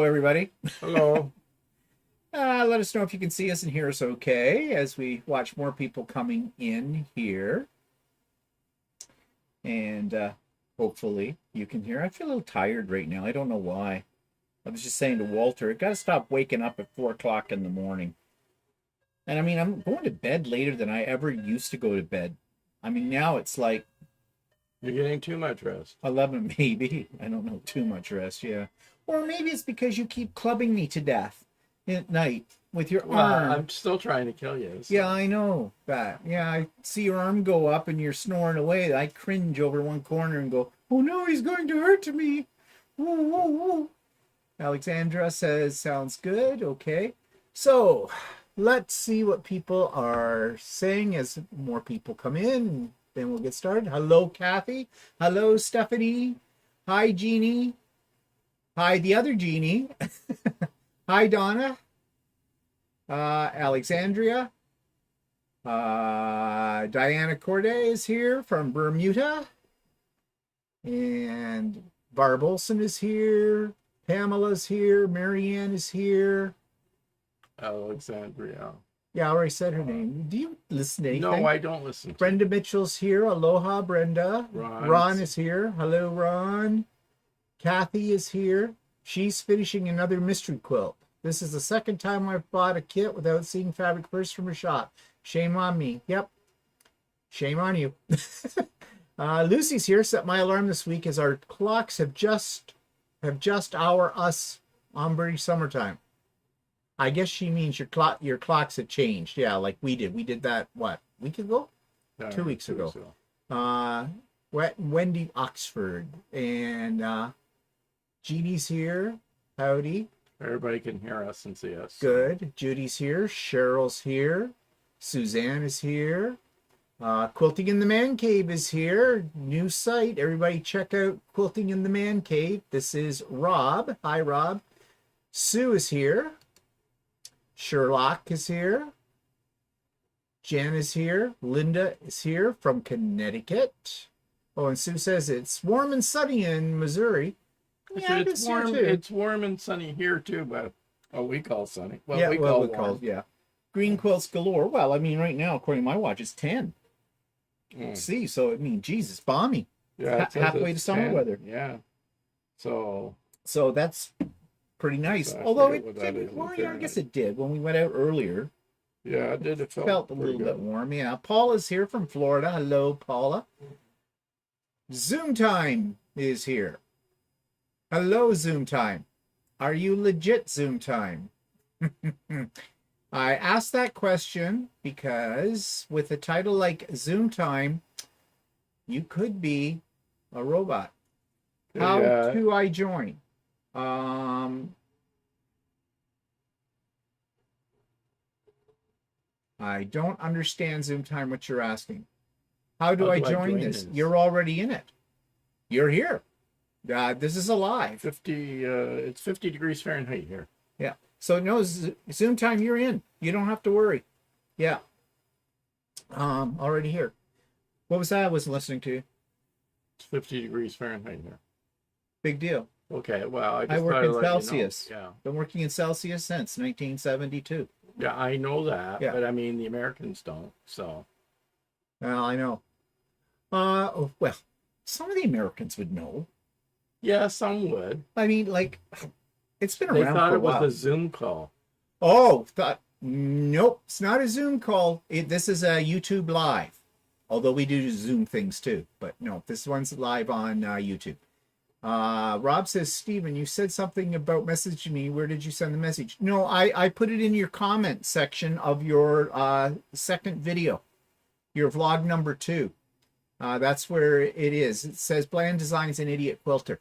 Hello, everybody. Hello. Let us know if you can see us and hear us okay as we watch more people coming in here. And hopefully you can hear. I feel a little tired right now. I don't know why. I was just saying to Walter, I got to stop waking up at 4 o'clock in the morning. And I mean, I'm going to bed later than I ever used to go to bed. I mean, now it's like You're getting too much rest. 11, maybe. I don't know, too much rest, yeah. Or maybe it's because you keep clubbing me to death at night with your Well, arm. I'm still trying to kill you. So. Yeah, I know that. Yeah, I see your arm go up and you're snoring away. I cringe over one corner and go, oh no, he's going to hurt me. Woo, woo, woo. Alexandra says, sounds good. Okay. So let's see what people are saying as more people come in. Then we'll get started. Hello, Kathy. Hello, Stephanie. Hi, Jeannie. Hi, the other Jeannie. Hi, Donna. Alexandria. Diana Corday is here from Bermuda. And Barb Olson is here. Pamela's here. Marianne is here. Alexandria. Yeah, I already said her name. Do you listen to anything? No, I don't listen to Brenda Mitchell's here. Aloha, Brenda. Ron. Ron is here. Hello, Ron. Kathy is here. She's finishing another mystery quilt. This is the second time I've bought a kit without seeing fabric first from her shop. Shame on me. Yep. Shame on you. Lucy's here. Set my alarm this week as our clocks have just hour us on British summertime. I guess she means your clocks have changed. Yeah, like we did. We did that, what, a week ago? 2 weeks ago. Wendy Oxford. And Jeannie's here. Howdy. Everybody can hear us and see us. Good. Judy's here. Cheryl's here. Suzanne is here. Quilting in the Man Cave is here. New site. Everybody check out Quilting in the Man Cave. This is Rob. Hi, Rob. Sue is here. Sherlock is here. Jen is here. Linda is here from Connecticut. Oh, and Sue says it's warm and sunny in Missouri. Yeah, it's warm. It's warm and sunny here too, but we call sunny. Well, yeah, we call yeah. Green quilts galore. Well, I mean, right now, according to my watch, it's 10. See, so I mean, Jesus, balmy. Yeah, halfway to summer 10. weather. Yeah. So that's pretty nice. Although it didn't warm, I guess it did when we went out earlier. Yeah, it did. It felt a little bit warm. Yeah. Paula's here from Florida. Hello, Paula. Zoom Time is here. Hello, Zoom Time. Are you legit Zoom Time? I asked that question because with a title like Zoom Time, you could be a robot. How do I join? I don't understand Zoom Time, what you're asking. How do I join this? You're already in it. You're here. This is alive. It's 50 degrees Fahrenheit here. Yeah. So no, Zoom Time, you're in. You don't have to worry. Yeah. Already here. What was that I was listening to? It's 50 degrees Fahrenheit here. Big deal. Okay, well, I work in Celsius. You know. Yeah. Been working in Celsius since 1972. Yeah, I know that, yeah. But I mean, the Americans don't, so. Well, I know. Well, some of the Americans would know. Yeah, some would. I mean, like, it's been they around thought for a it was while. a Zoom call. Oh, nope, it's not a Zoom call. This is a YouTube Live. Although we do Zoom things too. But no, this one's live on YouTube. Rob says, Stephen, you said something about messaging me. Where did you send the message? No, I put it in your comment section of your second video, your vlog number 2. That's where it is. It says Bland Designs an Idiot Quilter.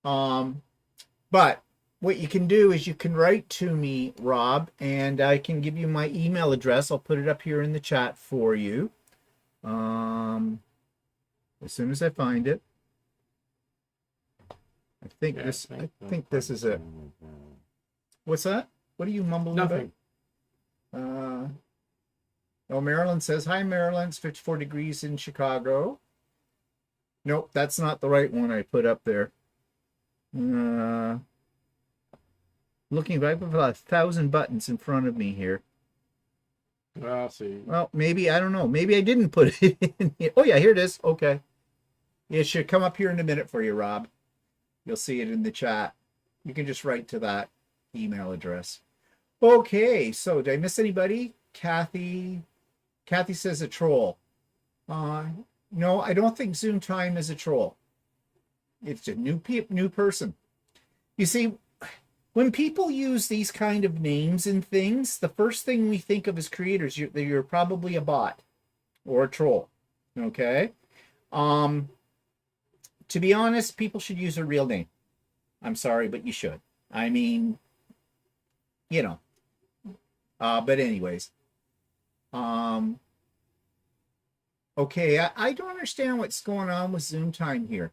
But what you can do is you can write to me, Rob, and I can give you my email address. I'll put it up here in the chat for you. As soon as I find it. I think this is it. What's that? What are you mumbling Nothing. about? Oh, Marilyn says, hi, Marilyn. It's 54 degrees in Chicago. Nope, that's not the right one I put up there. Looking back with 1,000 buttons in front of me here. I'll see. Well, maybe, I don't know. Maybe I didn't put it in here. Oh, yeah, here it is. Okay. It should come up here in a minute for you, Rob. You'll see it in the chat. You can just write to that email address. Okay, so did I miss anybody? Kathy says a troll. No, I don't think Zoom Time is a troll. It's a new person. You see, when people use these kind of names and things, the first thing we think of as creators, you're probably a bot or a troll. Okay? To be honest, people should use a real name. I'm sorry, but you should. I mean, you know. But anyways. Okay, I don't understand what's going on with Zoom Time here.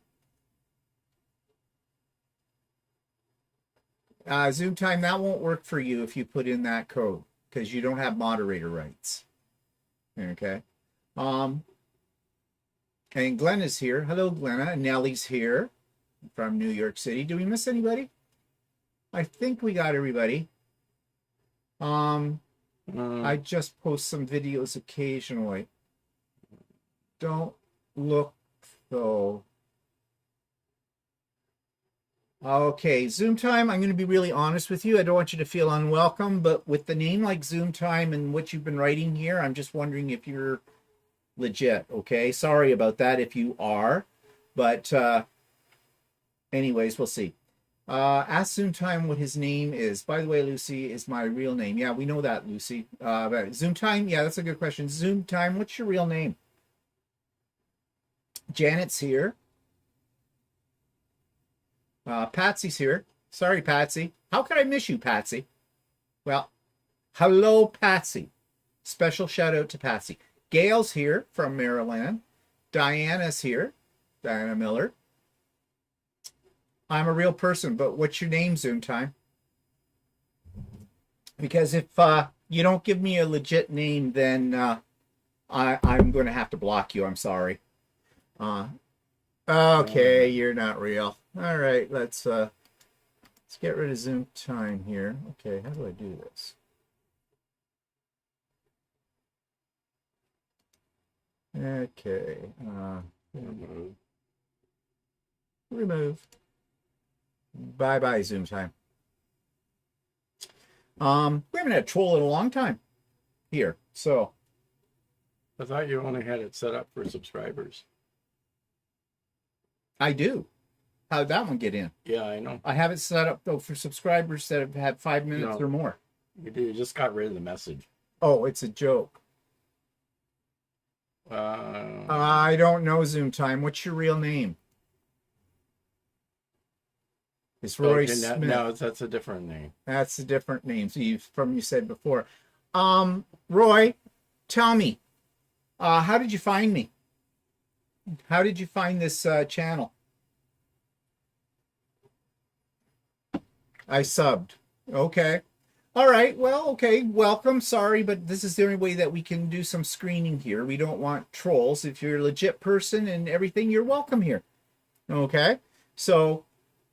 Zoom Time, that won't work for you if you put in that code because you don't have moderator rights. Okay. And Glenn is here. Hello, Glenna. And Nellie's here from New York City. Do we miss anybody? I think we got everybody. I just post some videos occasionally. Don't look though. Okay, Zoom Time, I'm going to be really honest with you. I don't want you to feel unwelcome, but with the name like Zoom Time and what you've been writing here, I'm just wondering if you're legit, okay? Sorry about that if you are, but anyways, we'll see. Ask Zoom Time what his name is. By the way, Lucy is my real name. Yeah, we know that, Lucy. Zoom Time, yeah, that's a good question. Zoom Time, what's your real name? Janet's here. Patsy's here. Sorry, Patsy. How could I miss you, Patsy? Well, hello, Patsy. Special shout out to Patsy. Gail's here from Maryland. Diana's here. Diana Miller. I'm a real person, but what's your name, Zoom Time? Because if you don't give me a legit name, then I'm going to have to block you. I'm sorry. Okay, you're not real. All right, let's get rid of Zoom Time here. Okay, how do I do this? Okay, remove. Bye-bye, Zoom Time. We haven't had a troll in a long time here, so. I thought you only had it set up for subscribers. I do. How'd that one get in? Yeah, I know. I have it set up, though, for subscribers that have had 5 minutes or more. You just got rid of the message. Oh, it's a joke. I don't know, Zoom Time. What's your real name? It's Roy Smith. No, that's a different name. That's a different name. So you said before. Roy, tell me, how did you find me? How did you find this channel? I subbed. Okay. All right. Well, okay. Welcome. Sorry, but this is the only way that we can do some screening here. We don't want trolls. If you're a legit person and everything, you're welcome here. Okay. So,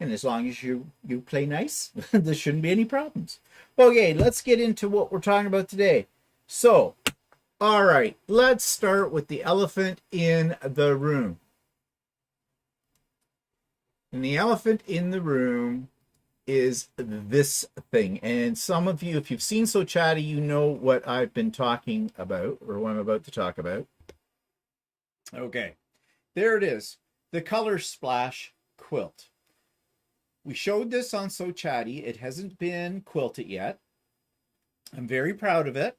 and as long as you play nice, there shouldn't be any problems. Okay, let's get into what we're talking about today. So, all right, let's start with the elephant in the room. And the elephant in the room is this thing. And some of you, if you've seen So Chatty, you know what I've been talking about, or what I'm about to talk about. Okay, there it is. The Color Splash quilt. We showed this on So Chatty. It hasn't been quilted yet. I'm very proud of it.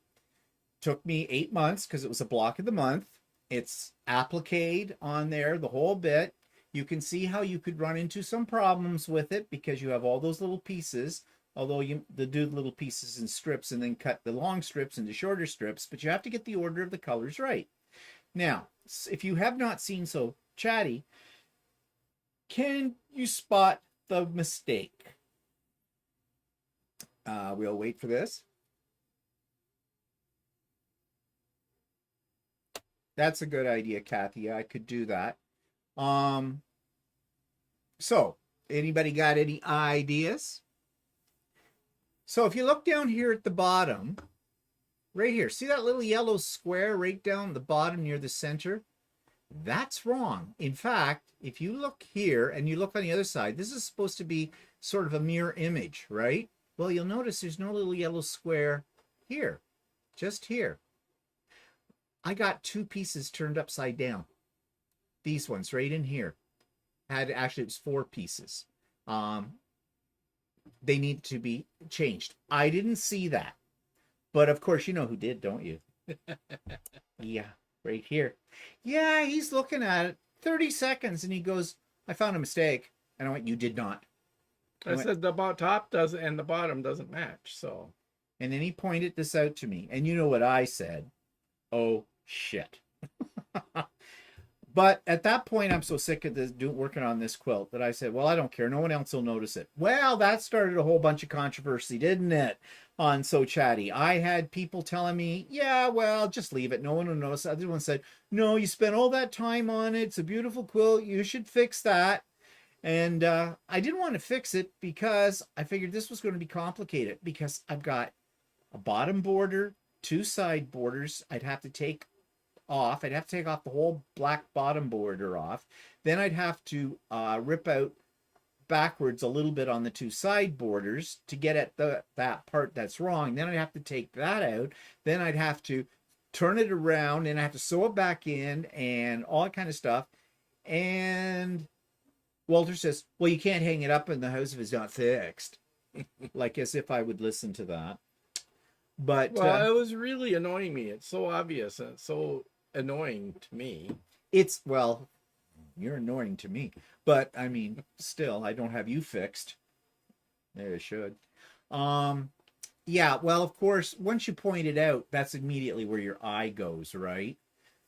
Took me 8 months because it was a block of the month. It's appliqued on there, the whole bit. You can see how you could run into some problems with it because you have all those little pieces, although you do the little pieces in strips and then cut the long strips into shorter strips, but you have to get the order of the colors right. Now, if you have not seen So Chatty, can you spot the mistake? We'll wait for this. That's a good idea, Kathy. I could do that. So anybody got any ideas? So if you look down here at the bottom, right here, see that little yellow square right down the bottom near the center? That's wrong. In fact, if you look here and you look on the other side, this is supposed to be sort of a mirror image, right? Well, you'll notice there's no little yellow square here, just here. I got 2 pieces turned upside down. These ones right in here. Actually, it was 4 pieces. They need to be changed. I didn't see that. But of course, you know who did, don't you? Yeah, right here. Yeah, he's looking at it. 30 seconds, and he goes, I found a mistake. And I went, you did not. I said the top does and the bottom doesn't match, so. And then he pointed this out to me. And you know what I said? Oh, shit. But at that point, I'm so sick of this working on this quilt that I said, well, I don't care. No one else will notice it. Well, that started a whole bunch of controversy, didn't it? On So Chatty. I had people telling me, yeah, well, just leave it. No one will notice. Other one said, no, you spent all that time on it. It's a beautiful quilt. You should fix that. And I didn't want to fix it because I figured this was going to be complicated because I've got a bottom border, 2 side borders. I'd have to take off. I'd have to take off the whole black bottom border off. Then I'd have to rip out backwards a little bit on the 2 side borders to get at that part that's wrong. Then I'd have to take that out. Then I'd have to turn it around and I have to sew it back in and all that kind of stuff. And Walter says, well, you can't hang it up in the house if it's not fixed. Like as if I would listen to that. But well, it was really annoying me. It's so obvious and so annoying to me. It's, well, you're annoying to me, but I mean, still, I don't have you fixed. Maybe I should. Yeah, well, of course, once you point it out, that's immediately where your eye goes, right?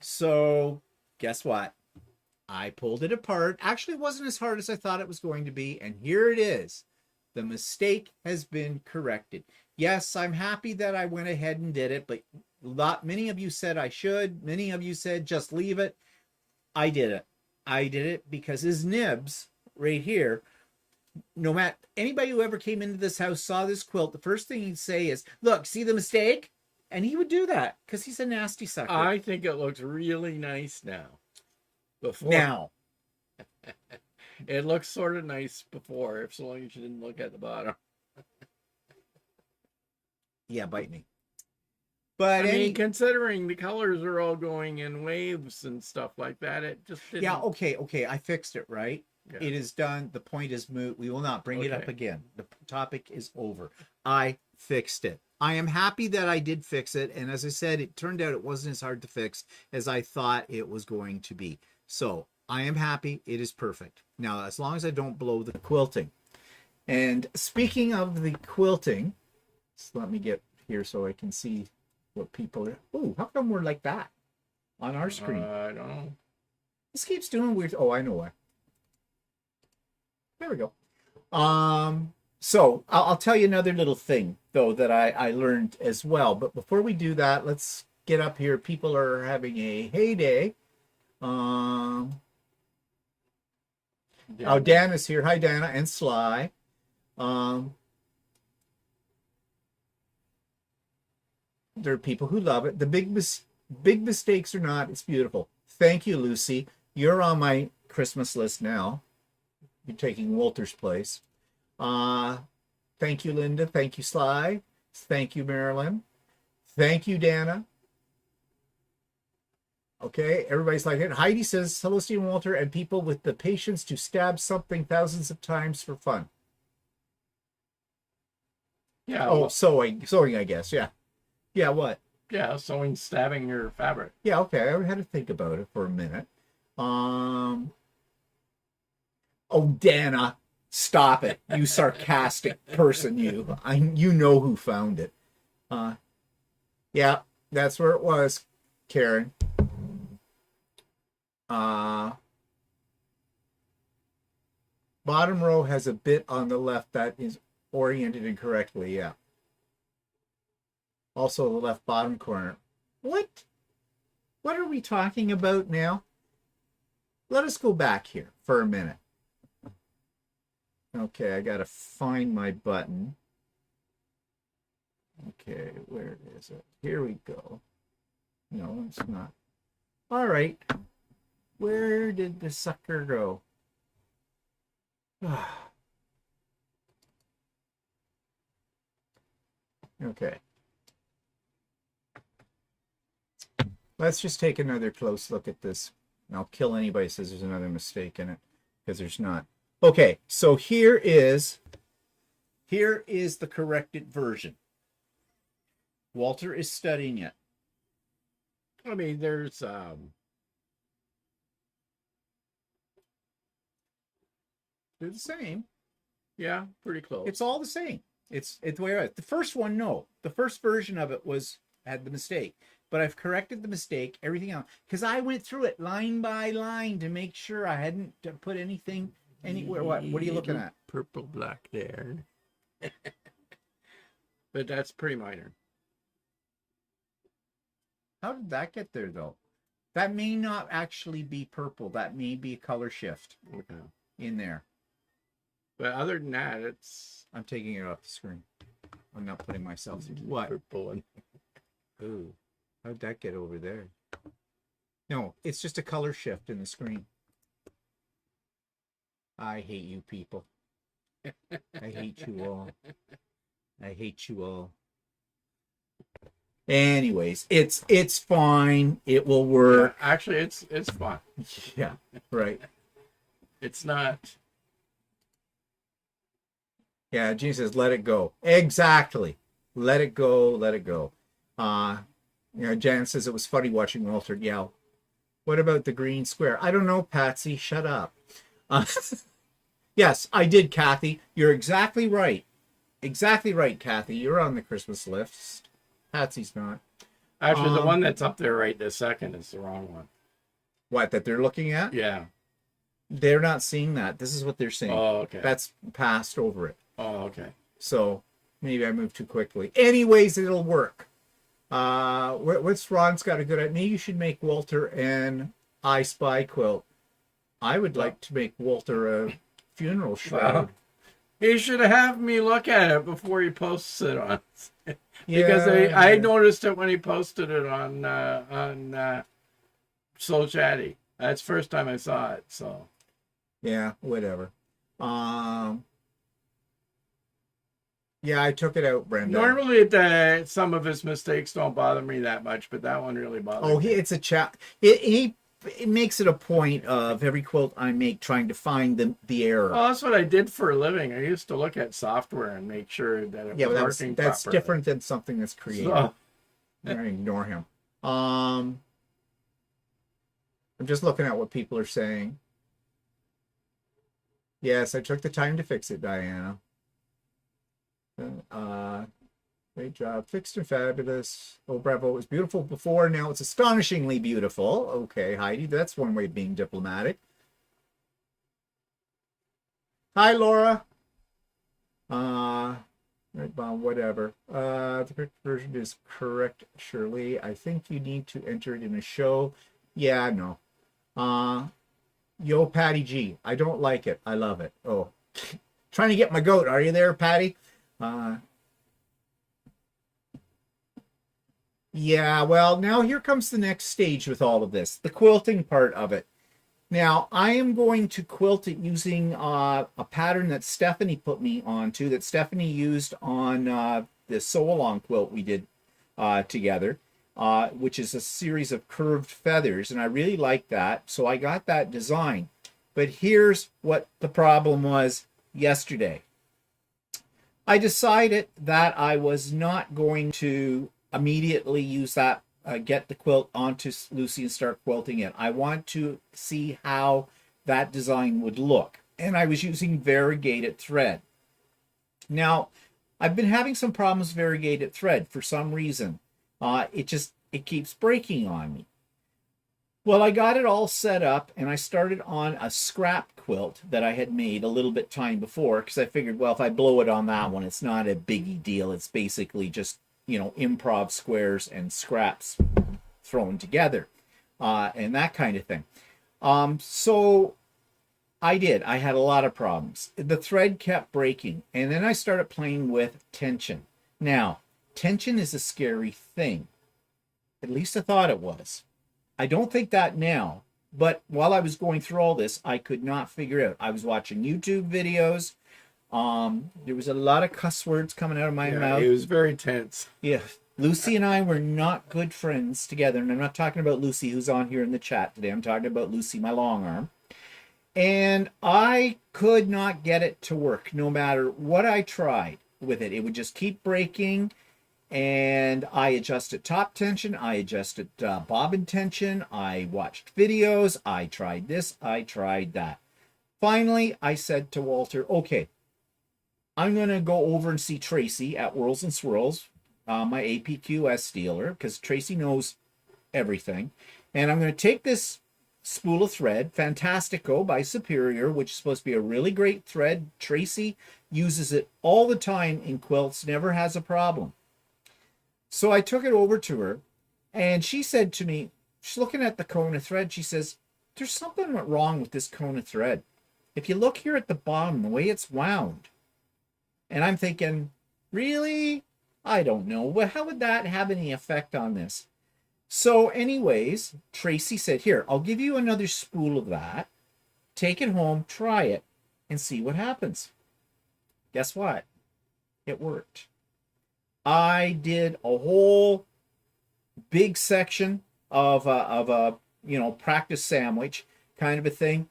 So guess what? I pulled it apart. Actually, it wasn't as hard as I thought it was going to be. And here it is. The mistake has been corrected. Yes, I'm happy that I went ahead and did it, but many of you said I should. Many of you said just leave it. I did it. I did it because his nibs right here, no matter anybody who ever came into this house saw this quilt, the first thing he'd say is, look, see the mistake? And he would do that because he's a nasty sucker. I think it looks really nice now. Before. Now. It looks sort of nice before, if so long as you didn't look at the bottom. Yeah, bite me. But I mean, considering the colors are all going in waves and stuff like that, it just didn't... Yeah, okay, I fixed it, right? Yeah. It is done. The point is moot. We will not bring it up again. The topic is over. I fixed it. I am happy that I did fix it. And as I said, it turned out it wasn't as hard to fix as I thought it was going to be. So I am happy. It is perfect. Now, as long as I don't blow the quilting. And speaking of the quilting, just let me get here so I can see what people are. Oh, how come we're like that on our screen? I don't know. This keeps doing weird. Oh, I know why. There we go. So I'll tell you another little thing though that I learned as well. But before we do that, let's get up here. People are having a heyday. Oh, Dana's here. Hi, Dana and Sly. There are people who love it. The big mistakes or not, it's beautiful. Thank you, Lucy. You're on my Christmas list now. You're taking Walter's place. Thank you, Linda. Thank you, Sly. Thank you, Marilyn. Thank you, Dana. Okay, everybody's like it. Heidi says, hello, Stephen Walter, and people with the patience to stab something thousands of times for fun. Yeah. Oh, well, sewing, I guess. Yeah. Yeah, what? Yeah, sewing, stabbing your fabric. Yeah, okay. I had to think about it for a minute. Oh, Dana, stop it. You sarcastic person, you. You know who found it. Yeah, that's where it was, Karen. Bottom row has a bit on the left that is oriented incorrectly, yeah. Also the left bottom corner. What are we talking about now? Let us go back here for a minute. Okay, I gotta find my button. Okay, where is it? Here we go. No, it's not. All right. Where did the sucker go? Okay. Let's just take another close look at this. And I'll kill anybody who says there's another mistake in it, because there's not. Okay, so here is the corrected version. Walter is studying it. I mean, there's They're the same. yeah, pretty close. It's all the same. It's the way it is. The first one, no. The first version of it had the mistake. But I've corrected the mistake, everything else. Because I went through it line by line to make sure I hadn't put anything anywhere. What are you looking at? Purple black there. But that's pretty minor. How did that get there, though? That may not actually be purple. That may be a color shift Okay. in there. But other than that, it's I'm taking it off the screen. I'm not putting myself through. what? Purple and Ooh, how'd that get over there? No, it's just a color shift in the screen. I hate you people. I hate you all. I hate you all. Anyways, it's fine. It will work. Yeah, actually, it's fun. Yeah, right. It's not. Yeah, Gene says, let it go. Exactly. Let it go, let it go. Jan says it was funny watching Walter yell. What about the green square? I don't know, Patsy. Shut up. Yes, I did, Kathy. You're exactly right. Exactly right, Kathy. You're on the Christmas list. Patsy's not. Actually, the one that's up there right this second is the wrong one. What, that they're looking at? Yeah. They're not seeing that. This is what they're seeing. Oh, okay. That's passed over it. Oh, okay. So maybe I moved too quickly. Anyways, it'll work. What's Ron's got a good idea? Maybe you should make Walter an I Spy quilt. I would like to make Walter a funeral shroud. Well, he should have me look at it before he posts it on. Because Yeah. I noticed it when he posted it on Soul Chatty. That's the first time I saw it. So Yeah, whatever. Yeah, I took it out, Brenda. normally some of his mistakes don't bother me that much, but that one really bothered me. It's a chat. He makes it a point of every quilt I make trying to find the error. Well, that's what I did for a living. I used to look at software and make sure that it Yeah, was but working that's properly. different than something that's creative. So, I'm gonna ignore him. I'm just looking at what people are saying. Yes, I took the time to fix it, Diana. Great job. Fixed and fabulous. Oh, bravo. It was beautiful before. Now it's astonishingly beautiful. Okay, Heidi. That's one way of being diplomatic. Hi, Laura. Right, Bob, whatever. The correct version is correct, Shirley. I think you need to enter it in a show. Yeah, no. Yo, Patty G. I don't like it. I love it. Oh, trying to get my goat. Are you there, Patty? Yeah, well, now here comes the next stage with all of this, the quilting part of it. Now, I am going to quilt it using a pattern that Stephanie put me onto, that Stephanie used on the sew-along quilt we did together, which is a series of curved feathers, and I really like that, so I got that design. But here's what the problem was yesterday. I decided that I was not going to immediately use that, get the quilt onto Lucy and start quilting it. I want to see how that design would look. And I was using variegated thread. Now, I've been having some problems with variegated thread for some reason. It keeps breaking on me. Well, I got it all set up and I started on a scrap quilt that I had made a little bit time before, because I figured, well, if I blow it on that one, it's not a biggie deal. It's basically just, improv squares and scraps thrown together, and that kind of thing. So I did. I had a lot of problems. The thread kept breaking, and then I started playing with tension. Now, tension is a scary thing. At least I thought it was. I don't think that now. But while I was going through all this, I could not figure it out. I was watching YouTube videos. There was a lot of cuss words coming out of my mouth. It was very tense. Yeah. Lucy and I were not good friends together. And I'm not talking about Lucy, who's on here in the chat today. I'm talking about Lucy, my long arm. And I could not get it to work no matter what I tried with it. It would just keep breaking. And I adjusted top tension. I adjusted bobbin tension. I watched videos. I tried this. I tried that. Finally, I said to Walter, okay, I'm going to go over and see Tracy at Whirls and Swirls, my APQS dealer, because Tracy knows everything. And I'm going to take this spool of thread, Fantastico by Superior, which is supposed to be a really great thread. Tracy uses it all the time in quilts, never has a problem. So I took it over to her, and she said to me, she's looking at the cone of thread, she says, there's something wrong with this cone of thread. If you look here at the bottom, the way it's wound. And I'm thinking, really? I don't know. Well, how would that have any effect on this? So anyways, Tracy said, here, I'll give you another spool of that. Take it home, try it, and see what happens. Guess what? It worked. I did a whole big section of a practice sandwich kind of a thing.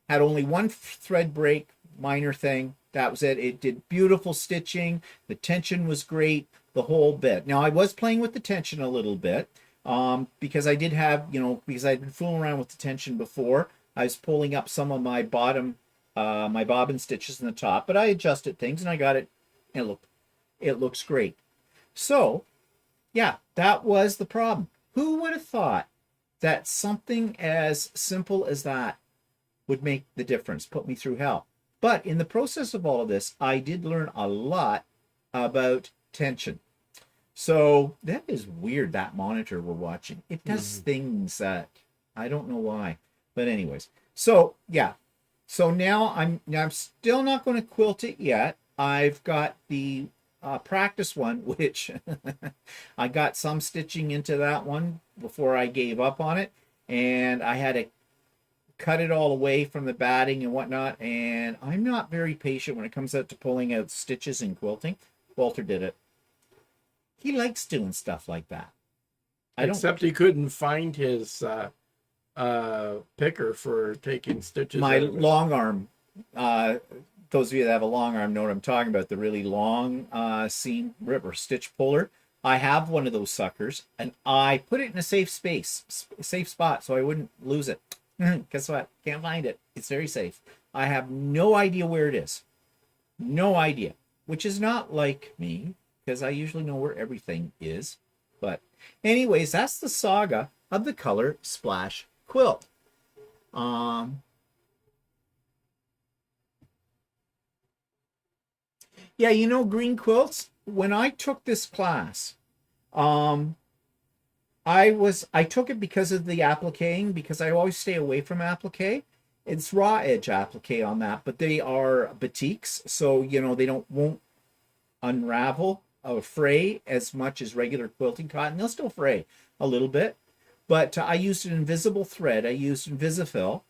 Had only one thread break, minor thing. That was it. It did beautiful stitching. The tension was great, the whole bit. Now, I was playing with the tension a little bit because I did have, because I'd been fooling around with the tension before. I was pulling up some of my bottom, my bobbin stitches in the top, but I adjusted things and I got it, and it looks great. So, yeah, that was the problem. Who would have thought that something as simple as that would make the difference, put me through hell? But in the process of all of this, I did learn a lot about tension. So that is weird, that monitor we're watching. It does things that I don't know why. But anyways, so yeah. So now I'm still not going to quilt it yet. I've got the practice one, which I got some stitching into that one before I gave up on it, and I had to cut it all away from the batting and whatnot, and I'm not very patient when it comes out to pulling out stitches in quilting. Walter did it. He likes doing stuff like that. Except he couldn't find his picker for taking stitches. My long arm, those of you that have a long arm know what I'm talking about, the really long seam rip or stitch puller. I have one of those suckers, and I put it in a safe spot so I wouldn't lose it. Guess what? Can't find it. It's very safe. I have no idea where it is. No idea. Which is not like me, because I usually know where everything is. But anyways, that's the saga of the Color Splash quilt. Yeah, green quilts, when I took this class, I took it because of the appliquing, because I always stay away from applique. It's raw edge applique on that, but they are batiks, so they won't unravel or fray as much as regular quilting cotton. They'll still fray a little bit, but I used an invisible thread. I used Invisifil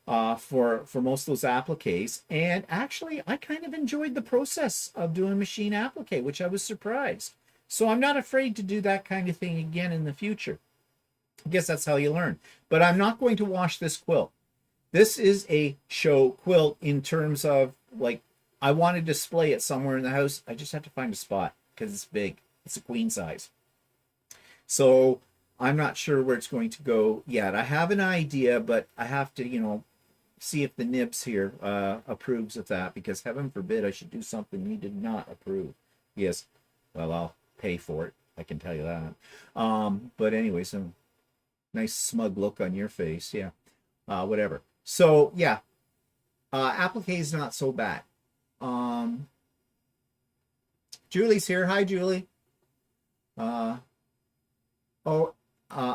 for most of those appliques, and actually I kind of enjoyed the process of doing machine applique, which I was surprised. So I'm not afraid to do that kind of thing again in the future. I guess that's how you learn. But I'm not going to wash this quilt. This is a show quilt in terms of, like, I want to display it somewhere in the house. I just have to find a spot because it's big. It's a queen size. So I'm not sure where it's going to go yet. I have an idea, but I have to, see if the nibs here approves of that, because heaven forbid I should do something he did not approve. Yes, well, I'll pay for it. I can tell you that. But anyway, some nice smug look on your face. Yeah, whatever. So yeah, applique is not so bad. Julie's here. Hi, Julie.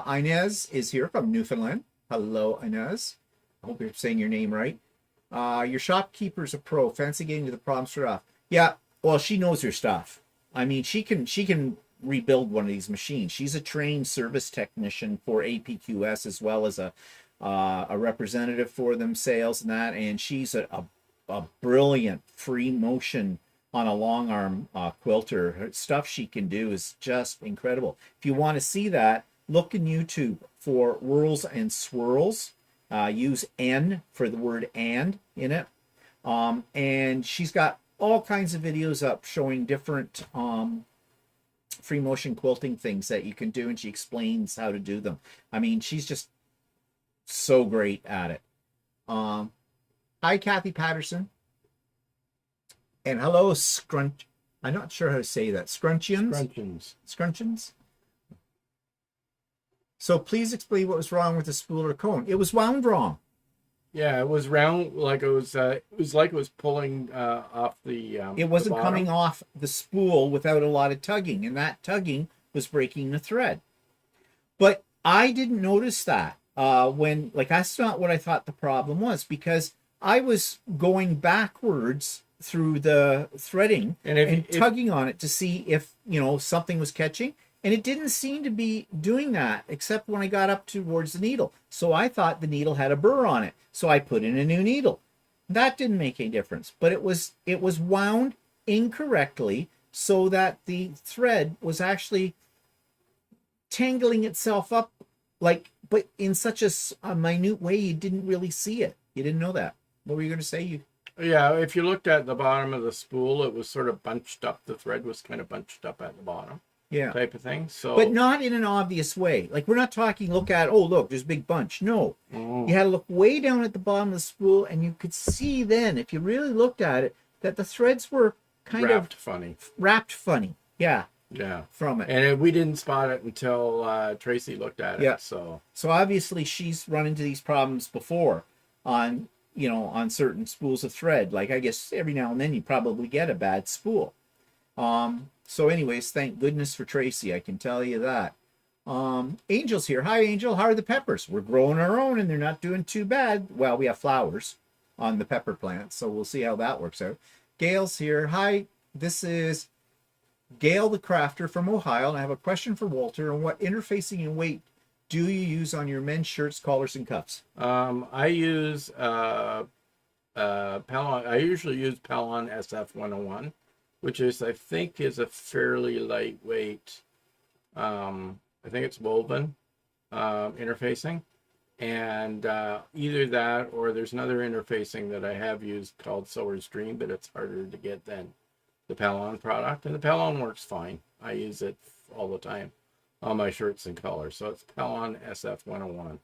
Inez is here from Newfoundland. Hello, Inez. I hope you're saying your name right. Your shopkeeper's a pro. Fancy getting to the problem straight off. Yeah, well, she knows her stuff. I mean, she can rebuild one of these machines. She's a trained service technician for APQS as well as a representative for them, sales and that. And she's a brilliant free motion on a long arm quilter. Her stuff she can do is just incredible. If you want to see that, look in YouTube for whirls and swirls. Use N for the word and in it. And she's got all kinds of videos up showing different free motion quilting things that you can do, and she explains how to do them. I mean, she's just so great at it. Hi, Kathy Patterson. And hello, Scrunch. I'm not sure how to say that. Scrunchions? Scrunchions? So please explain what was wrong with the spool or cone. It was wound wrong. Yeah, it was round, like it was like it was pulling off the. It wasn't the coming off the spool without a lot of tugging, and that tugging was breaking the thread. But I didn't notice that when, like, that's not what I thought the problem was, because I was going backwards through the threading and tugging on it to see if, something was catching. And it didn't seem to be doing that, except when I got up towards the needle. So I thought the needle had a burr on it. So I put in a new needle. That didn't make any difference. But it was wound incorrectly so that the thread was actually tangling itself up, but in such a minute way you didn't really see it. You didn't know that. What were you going to say? Yeah, if you looked at the bottom of the spool, it was sort of bunched up. The thread was kind of bunched up at the bottom. Yeah. Type of thing. So, but not in an obvious way. Like, we're not talking, look, there's a big bunch. No. You had to look way down at the bottom of the spool, and you could see then, if you really looked at it, that the threads were wrapped funny. Yeah. Yeah. From it. And we didn't spot it until Tracy looked at it. Yeah. So obviously she's run into these problems before on certain spools of thread. Like, I guess every now and then you probably get a bad spool. So anyways, thank goodness for Tracy, I can tell you that. Angel's here. Hi, Angel. How are the peppers? We're growing our own, and they're not doing too bad. Well, we have flowers on the pepper plants, so we'll see how that works out. Gail's here. Hi, this is Gail the Crafter from Ohio, and I have a question for Walter on what interfacing and weight do you use on your men's shirts, collars, and cuffs? I use Pellon. I usually use Pellon SF101. Which I think is a fairly lightweight, I think it's woven interfacing. And either that or there's another interfacing that I have used called Sower's Dream, but it's harder to get than the Pellon product. And the Pellon works fine. I use it all the time on my shirts and collars. So it's Pellon SF101.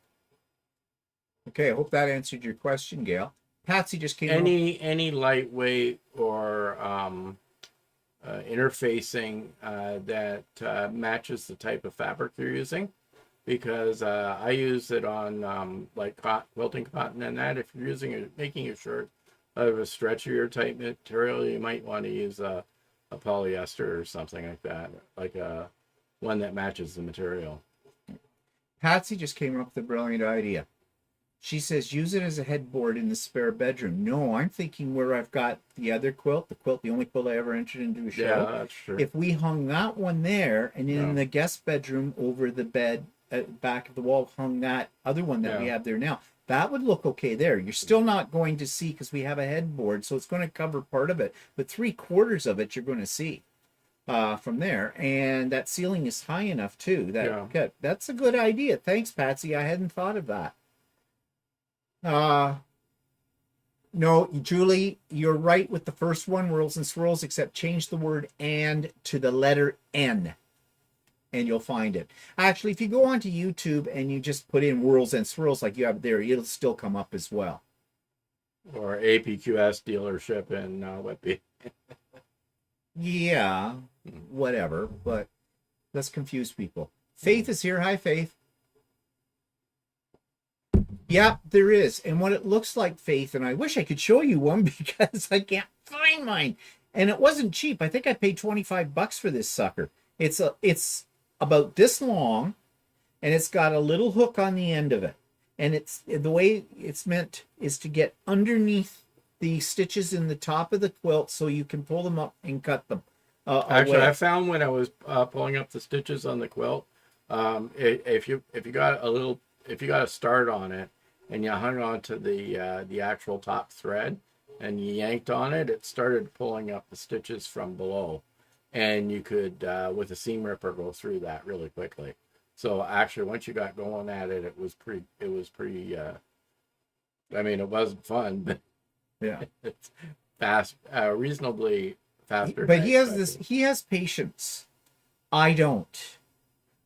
Okay, I hope that answered your question, Gail. Patsy just came Any lightweight or interfacing that matches the type of fabric they're using, because I use it on like quilting cotton and that. If you're making a shirt out of a stretchier type material, you might want to use a polyester or something like that, like a one that matches the material. Patsy just came up with a brilliant idea. She says, use it as a headboard in the spare bedroom. No, I'm thinking where I've got the other quilt, the only quilt I ever entered into a show. Yeah, that's true. If we hung that one there, and in the guest bedroom over the bed at back of the wall, hung that other one that we have there now, that would look okay there. You're still not going to see, because we have a headboard, so it's going to cover part of it, but 3/4 of it you're going to see from there. And that ceiling is high enough too. That's a good idea. Thanks, Patsy. I hadn't thought of that. No, Julie, you're right with the first one, whirls and swirls, except change the word and to the letter N, and you'll find it. Actually, if you go onto YouTube and you just put in whirls and swirls like you have there, it'll still come up as well. Or APQS dealership in Whitby. Yeah, whatever, but let's confuse people. Faith is here. Hi, Faith. Yeah, there is. And what it looks like, Faith, and I wish I could show you one because I can't find mine. And it wasn't cheap. I think I paid $25 for this sucker. It's about this long, and it's got a little hook on the end of it. And it's the way it's meant is to get underneath the stitches in the top of the quilt so you can pull them up and cut them. Actually, away. I found when I was pulling up the stitches on the quilt, if you got a little, if you got a start on it and you hung on to the actual top thread and you yanked on it, it started pulling up the stitches from below, and you could with a seam ripper go through that really quickly. So actually, once you got going at it, it was pretty. It was pretty. I mean, it wasn't fun, but Yeah. it's fast, reasonably faster. But than I he has this. expected. He has patience. I don't.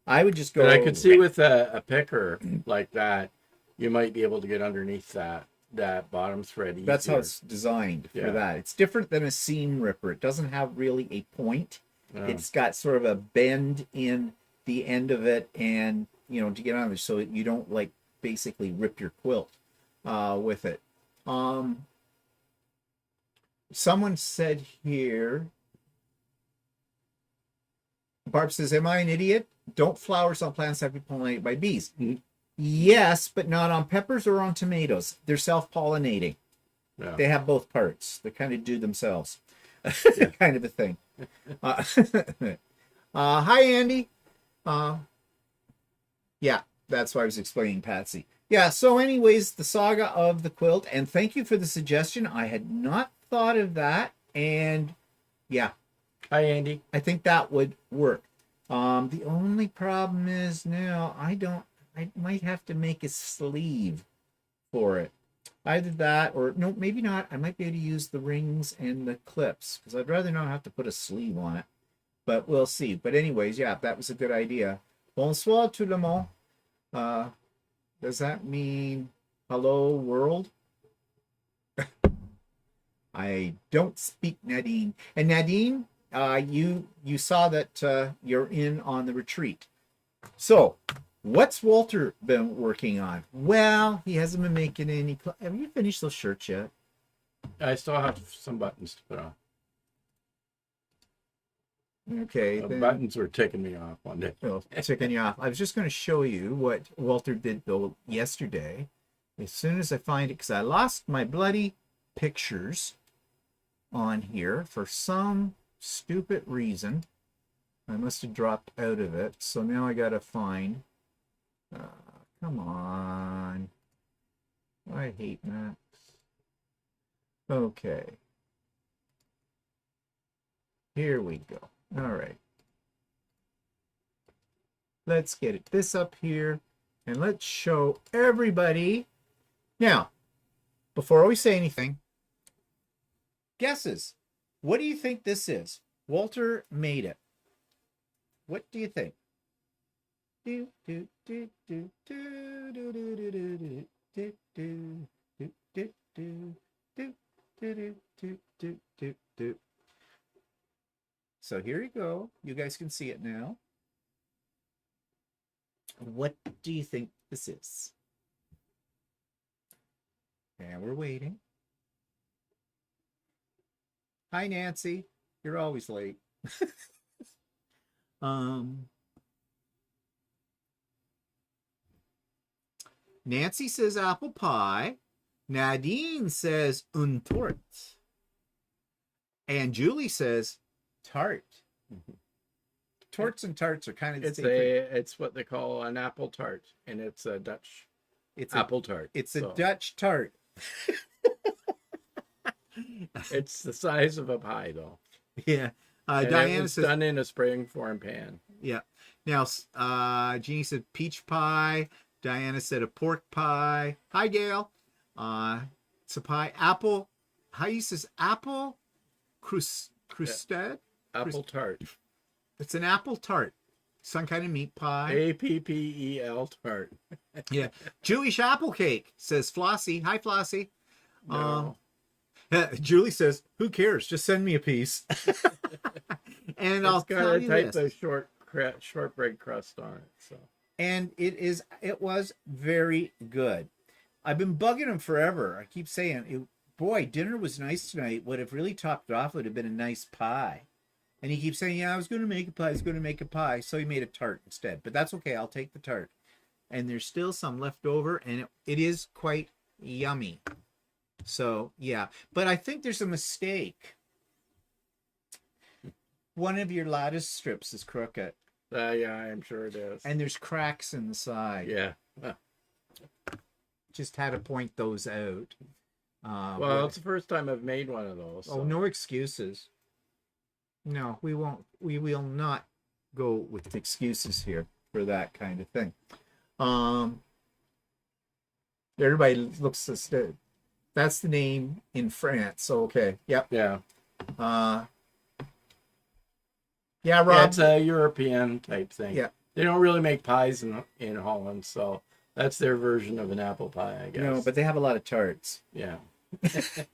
I would just But I go. could see with a picker like that, you might be able to get underneath that bottom thread easier. That's how it's designed for Yeah. that. It's different than a seam ripper. It doesn't have really a point. Yeah. It's got sort of a bend in the end of it, and to get on there, so you don't like basically rip your quilt with it. Someone said here, Barb says, "Am I an idiot? Don't flowers on plants have to be pollinated by bees?" Yes, but not on peppers or on tomatoes. They're self-pollinating. Yeah. They have both parts. They kind of do themselves, kind of a thing. Hi, Andy. Yeah, that's why I was explaining Patsy. Yeah, so anyways, the saga of the quilt, and thank you for the suggestion. I had not thought of that, and yeah, Hi, Andy. I think that would work. The only problem is now I might have to make a sleeve for it. Either that or no, maybe not. I might be able to use the rings and the clips because I'd rather not have to put a sleeve on it. But we'll see. But anyways, yeah, that was a good idea. Bonsoir tout le monde. Does that mean hello world? I don't speak Nadine. And Nadine, you saw that you're in on the retreat. So, what's Walter been working on? Well, he hasn't been making any. Have you finished those shirts yet? I still have some buttons to put on. Okay, The then, buttons were ticking me off one day. well, ticking you off. I was just going to show you what Walter did though yesterday. As soon as I find it, because I lost my bloody pictures on here for some stupid reason. I must have dropped out of it. So now I got to find. Come on. I hate maps. Okay. Here we go. All right. Let's get this up here and let's show everybody. Now, before we say anything, guesses. What do you think this is? Walter made it. What do you think? Do do do do do do do do do do do do do do do do do do do do. So here you go. You guys can see it now. What do you think this is? And we're waiting. Hi, Nancy. You're always late. Nancy says apple pie. Nadine says une tarte. And Julie says tart. Torts and tarts are kind of the same thing. It's what they call an apple tart, and it's a Dutch It's apple tart. It's a So Dutch tart. it's the size of a pie, though. Yeah. And Diana it was says done in a spring form pan. yeah. Now, Jeannie said peach pie. Diana said a pork pie. Hi, Gail. It's a pie. Apple. How you says apple? Crusted? Apple tart. It's an apple tart. Some kind of meat pie. Appel tart. Yeah. Jewish apple cake, says Flossie. Hi, Flossie. No. Julie says, who cares? Just send me a piece. And I'll tell you type this. of shortbread crust on it. So And it was very good. I've been bugging him forever. I keep saying, boy, dinner was nice tonight. What if really topped it off would have been a nice pie. And he keeps saying, yeah, I was going to make a pie. I was going to make a pie. So he made a tart instead. But that's okay. I'll take the tart. And there's still some left over. And it is quite yummy. So, yeah. But I think there's a mistake. one of your lattice strips is crooked. Yeah, I'm sure it is. And there's cracks in the side. Yeah. Just had to point those out. Well, it's the first time I've made one of those. So. Oh, no excuses. No, we won't. We will not go with excuses here for that kind of thing. Everybody looks that's the name in France. Okay. Yep. Yeah. Yeah, Rob. Yeah, it's a European type thing. Yeah. They don't really make pies in Holland, so that's their version of an apple pie, I guess. No, but they have a lot of tarts. Yeah.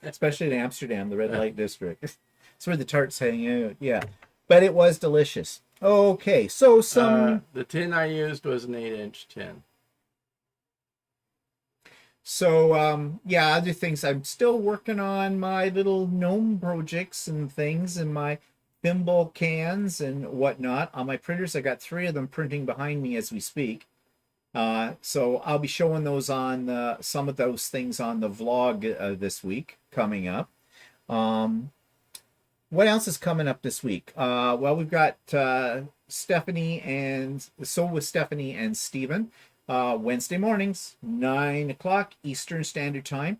Especially in Amsterdam, the red light district. That's where the tarts hang out. Yeah. But it was delicious. Okay, so some... the tin I used was an 8-inch tin. So, yeah, other things. I'm still working on my little gnome projects and things and my thimble cans and whatnot. On my printers, I got 3 of them printing behind me as we speak. So I'll be showing those on some of those things on the vlog this week coming up. What else is coming up this week? Well, we've got Stephanie and Stephen. Wednesday mornings, 9 o'clock Eastern Standard Time.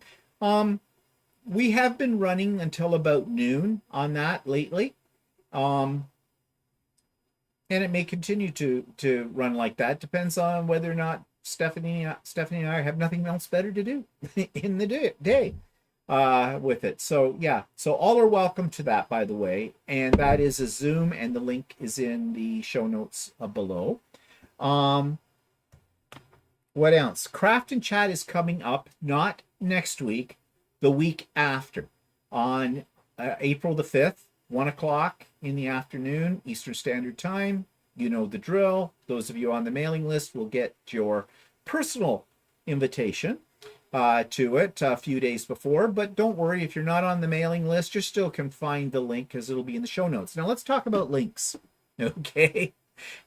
We have been running until about noon on that lately. And it may continue to run like that. Depends on whether or not Stephanie and I have nothing else better to do in the day with it. So yeah, so all are welcome to that, by the way. And that is a Zoom, and the link is in the show notes below. What else? Craft and Chat is coming up, not next week, the week after, on April the 5th, 1 o'clock in the afternoon, Eastern Standard Time. You know the drill. Those of you on the mailing list will get your personal invitation to it a few days before. But don't worry, if you're not on the mailing list, you still can find the link because it'll be in the show notes. Now let's talk about links, okay?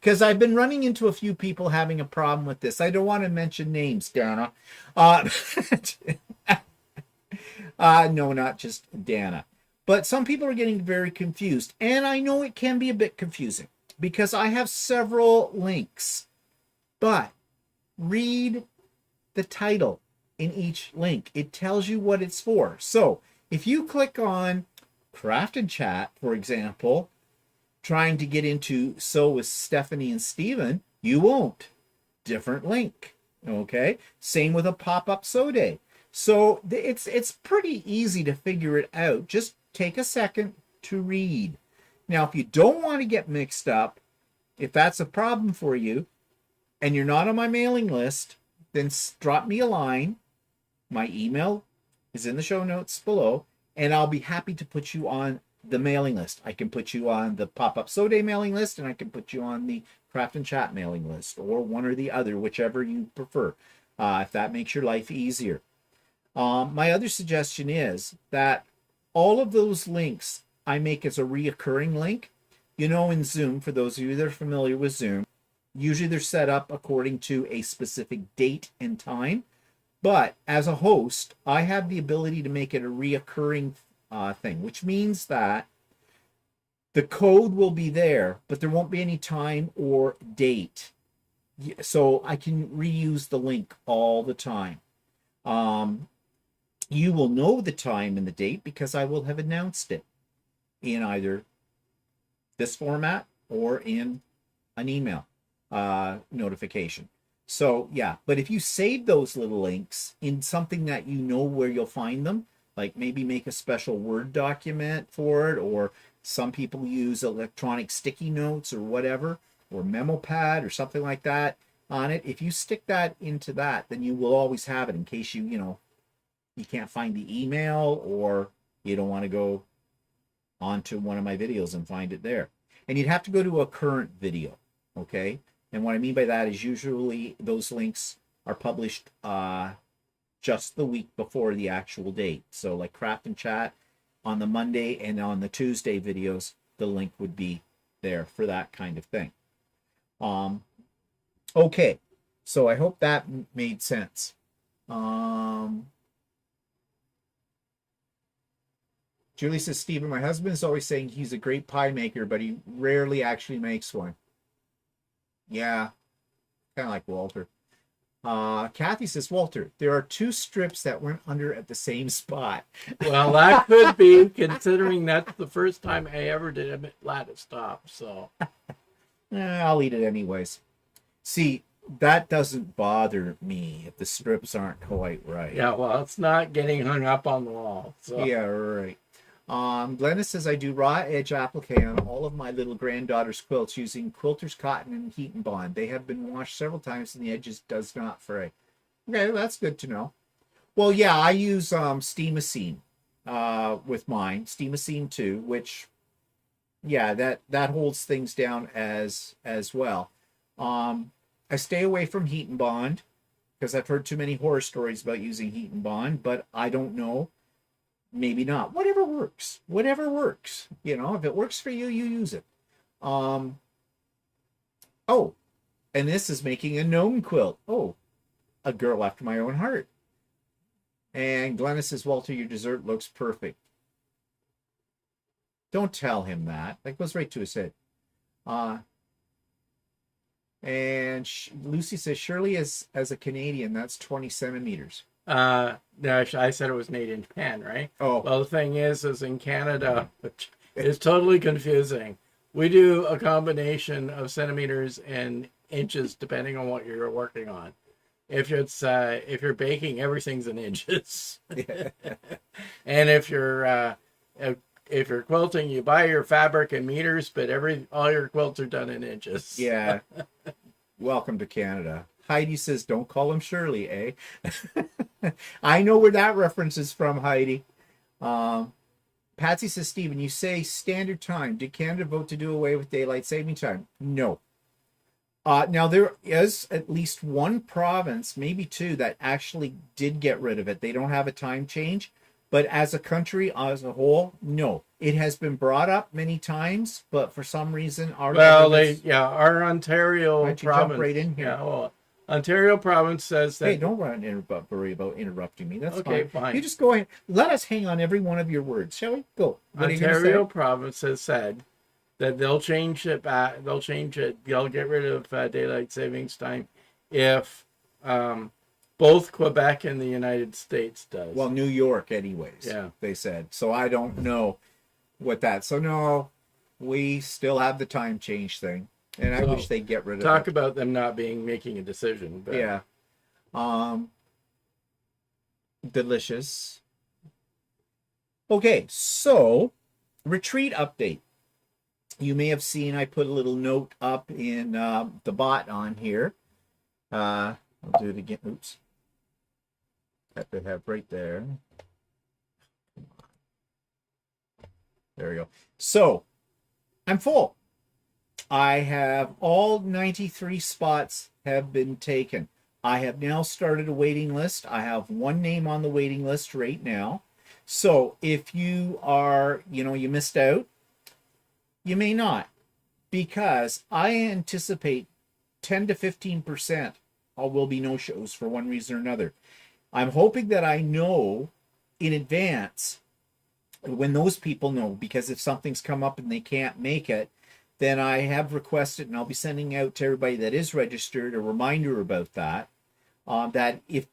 Because I've been running into a few people having a problem with this. I don't want to mention names, Dana. No, not just Dana. But some people are getting very confused. And I know it can be a bit confusing because I have several links. But read the title in each link. It tells you what it's for. So if you click on Craft and Chat, for example, trying to get into Sew with Stephanie and Stephen, you won't. Different link. Okay? Same with a pop-up sew day. So it's pretty easy to figure it out. Just take a second to read. Now, if you don't want to get mixed up, if that's a problem for you, and you're not on my mailing list, then drop me a line. My email is in the show notes below, and I'll be happy to put you on the mailing list. I can put you on the Pop-Up Sew Day mailing list, and I can put you on the Craft and Chat mailing list, or one or the other, whichever you prefer, if that makes your life easier. My other suggestion is that all of those links I make as a reoccurring link. You know, in Zoom, for those of you that are familiar with Zoom, usually they're set up according to a specific date and time. But as a host, I have the ability to make it a reoccurring thing, which means that the code will be there, but there won't be any time or date. So I can reuse the link all the time. You will know the time and the date because I will have announced it in either this format or in an email notification. So yeah, but if you save those little links in something that you know where you'll find them, like maybe make a special Word document for it, or some people use electronic sticky notes or whatever, or memo pad or something like that on it. If you stick that into that, then you will always have it in case you can't find the email, or you don't want to go onto one of my videos and find it there. And you'd have to go to a current video, okay? And what I mean by that is usually those links are published just the week before the actual date. So like Craft and Chat on the Monday, and on the Tuesday videos, the link would be there for that kind of thing. Okay, so I hope that made sense. Julie says, Stephen, my husband is always saying he's a great pie maker, but he rarely actually makes one. Yeah, kind of like Walter. Kathy says, Walter, there are 2 strips that went under at the same spot. Well, that could be, considering that's the first time I ever did a lattice top. So I'll eat it anyways. See, that doesn't bother me if the strips aren't quite right. yeah, well, it's not getting hung up on the wall. So Yeah, right. Glenna says, I do raw edge applique on all of my little granddaughter's quilts using Quilter's cotton and heat and bond. They have been washed several times and the edges does not fray. Okay, well, that's good to know. Well, yeah, I use Steamacine with mine, Steamacine 2, which, yeah, that holds things down as well. I stay away from heat and bond because I've heard too many horror stories about using heat and bond, but I don't know. Maybe not. Whatever works. Whatever works. You know, if it works for you, you use it. Oh, and this is making a gnome quilt. Oh, a girl after my own heart. And Glenna says, Walter, your dessert looks perfect. Don't tell him that. That goes right to his head. And Lucy says, surely as a Canadian, that's 20 centimeters. no, I said it was an 8-inch pan, right? Oh, Well, the thing is in Canada, which is totally confusing. We do a combination of centimeters and inches depending on what you're working on. If you're baking, everything's in inches. And if you're quilting, you buy your fabric in meters, but all your quilts are done in inches. yeah. Welcome to Canada. Heidi says, don't call him Shirley, eh? I know where that reference is from, Heidi. Patsy says, Stephen, you say standard time. Did Canada vote to do away with daylight saving time? No. Now, there is at least one province, maybe 2, that actually did get rid of it. They don't have a time change. But as a country, as a whole, no. It has been brought up many times, but for some reason, our Ontario province. Jump right in here. Yeah, well, Ontario province says that. Hey, don't worry about interrupting me. That's okay, fine. fine. You just go ahead. Let us hang on every one of your words, shall we? Go. What Ontario province has said that they'll change it back. They'll change it. They'll get rid of daylight savings time if both Quebec and the United States does. Well, New York, anyways. Yeah, they said. So I don't know what that. So no, we still have the time change thing, and I wish they'd get rid of it. Talk about them not making a decision. But. Yeah. Delicious. Okay, so retreat update. You may have seen I put a little note up in the bot on here. I'll do it again. Oops. That they have right there. There we go. So I'm full. I have all 93 spots have been taken. I have now started a waiting list. I have one name on the waiting list right now. So if you are, you missed out, you may not, because I anticipate 10 to 15% will be no-shows for one reason or another. I'm hoping that I know in advance when those people know, because if something's come up and they can't make it, then I have requested, and I'll be sending out to everybody that is registered a reminder about that, that if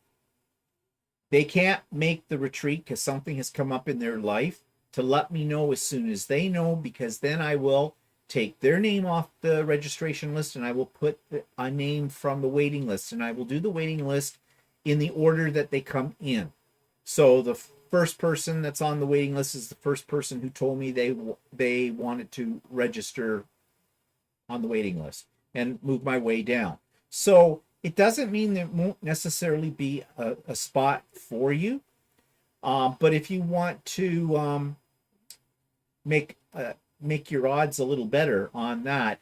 they can't make the retreat because something has come up in their life, to let me know as soon as they know, because then I will take their name off the registration list and I will put a name from the waiting list, and I will do the waiting list in the order that they come in. So the first person that's on the waiting list is the first person who told me they wanted to register on the waiting list, and move my way down. So it doesn't mean there won't necessarily be a spot for you. But if you want to make your odds a little better on that,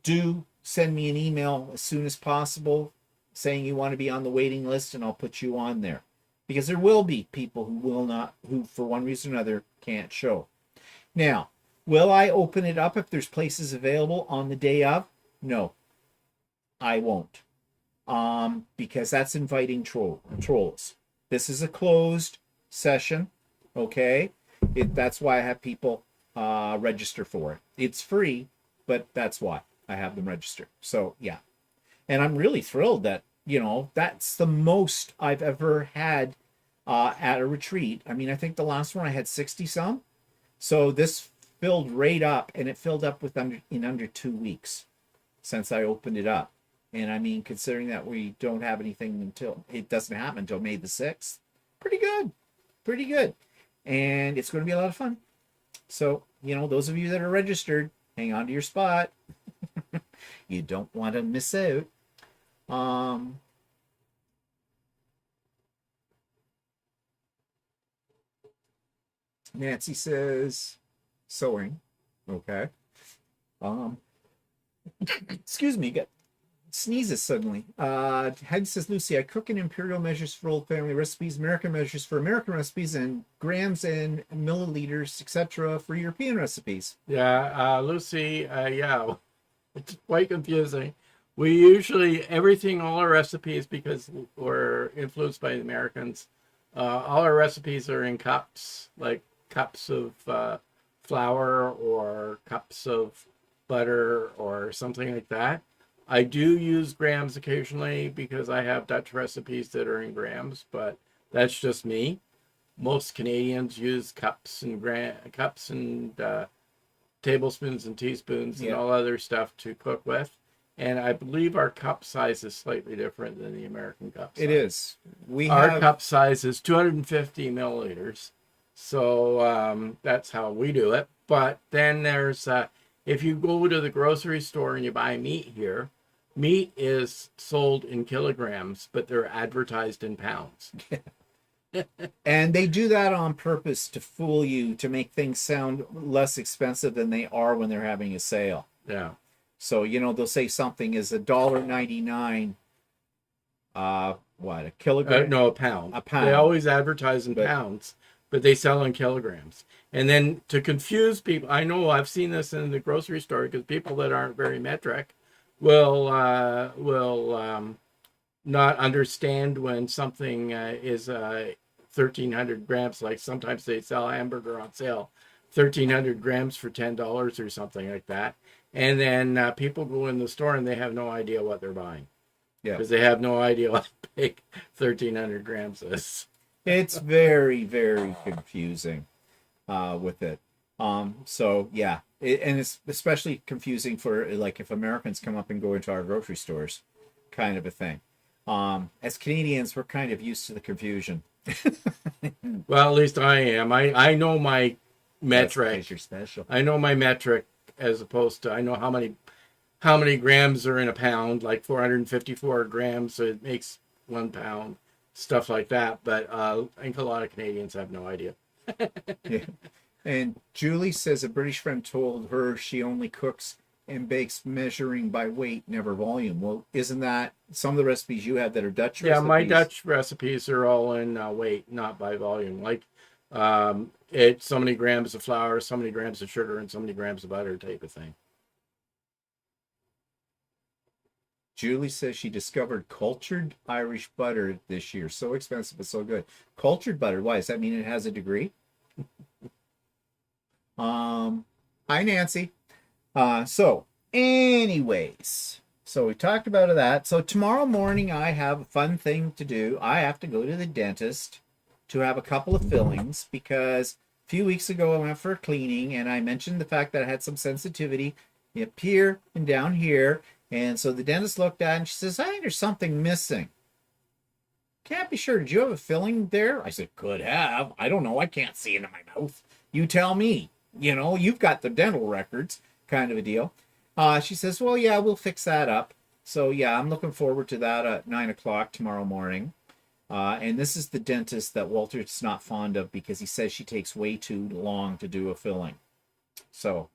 do send me an email as soon as possible saying you want to be on the waiting list, and I'll put you on there. Because there will be people who for one reason or another can't show. Now, will I open it up if there's places available on the day of? No, I won't. Because that's inviting trolls. This is a closed session, okay? That's why I have people register for it. It's free, but that's why I have them register. So yeah, and I'm really thrilled that, you know, that's the most I've ever had at a retreat. I mean, I think the last one I had 60 some. So this filled right up, and it filled up with under 2 weeks since I opened it up. And I mean, considering that we don't have anything until it doesn't happen until May the 6th, pretty good, pretty good. And it's going to be a lot of fun. So, you know, those of you that are registered, hang on to your spot. You don't want to miss out. Nancy says sewing. Okay. Excuse me, got sneezes suddenly. Head says, Lucy, I cook in imperial measures for old family recipes, American measures for American recipes, and grams and milliliters, etc. for European recipes. Yeah, Lucy, yeah, it's quite confusing. We usually, everything, all our recipes, because we're influenced by the Americans, all our recipes are in cups, like cups of flour or cups of butter or something like that. I do use grams occasionally because I have Dutch recipes that are in grams, but that's just me. Most Canadians use cups and tablespoons and teaspoons and all other stuff to cook with. And I believe our cup size is slightly different than the American cup size. It is. Our cup size is 250 milliliters. So that's how we do it. But then there's, if you go to the grocery store and you buy meat here, meat is sold in kilograms, but they're advertised in pounds. And they do that on purpose to fool you, to make things sound less expensive than they are when they're having a sale. Yeah. So, you know, they'll say something is $1.99. What, a kilogram? No, a pound. A pound. They always advertise in pounds, but they sell in kilograms. And then to confuse people, I know I've seen this in the grocery store, because people that aren't very metric will not understand when something is 1,300 grams. Like sometimes they sell a hamburger on sale, 1,300 grams for $10 or something like that. And then people go in the store and they have no idea what they're buying. Yeah. Because they have no idea what big 1,300 grams is. It's very, very confusing with it. So, yeah. And it's especially confusing for, like, if Americans come up and go into our grocery stores, kind of a thing. As Canadians, we're kind of used to the confusion. Well, at least I am. I know my metric. You're special. I know my metric, as opposed to, I know how many grams are in a pound, like 454 grams, so it makes 1 pound, stuff like that. But I think a lot of Canadians have no idea. Yeah. And Julie says a British friend told her she only cooks and bakes measuring by weight, never volume. Well, isn't that some of the recipes you have that are Dutch recipes? Yeah, my Dutch recipes are all in weight, not by volume. Like it's so many grams of flour, so many grams of sugar, and so many grams of butter type of thing. Julie says she discovered cultured Irish butter this year. So expensive, but so good. Cultured butter, why? Does that mean it has a degree? Hi, Nancy. So anyways, so we talked about that. So tomorrow morning I have a fun thing to do. I have to go to the dentist to have a couple of fillings, because a few weeks ago I went for a cleaning and I mentioned the fact that I had some sensitivity up here and down here. And so the dentist looked at it and she says, I think there's something missing. Can't be sure. Did you have a filling there? I said, could have. I don't know. I can't see into my mouth. You tell me. You know, you've got the dental records, kind of a deal. She says, well, yeah, we'll fix that up. So, yeah, I'm looking forward to that at 9 o'clock tomorrow morning. And this is the dentist that Walter's not fond of, because he says she takes way too long to do a filling. So,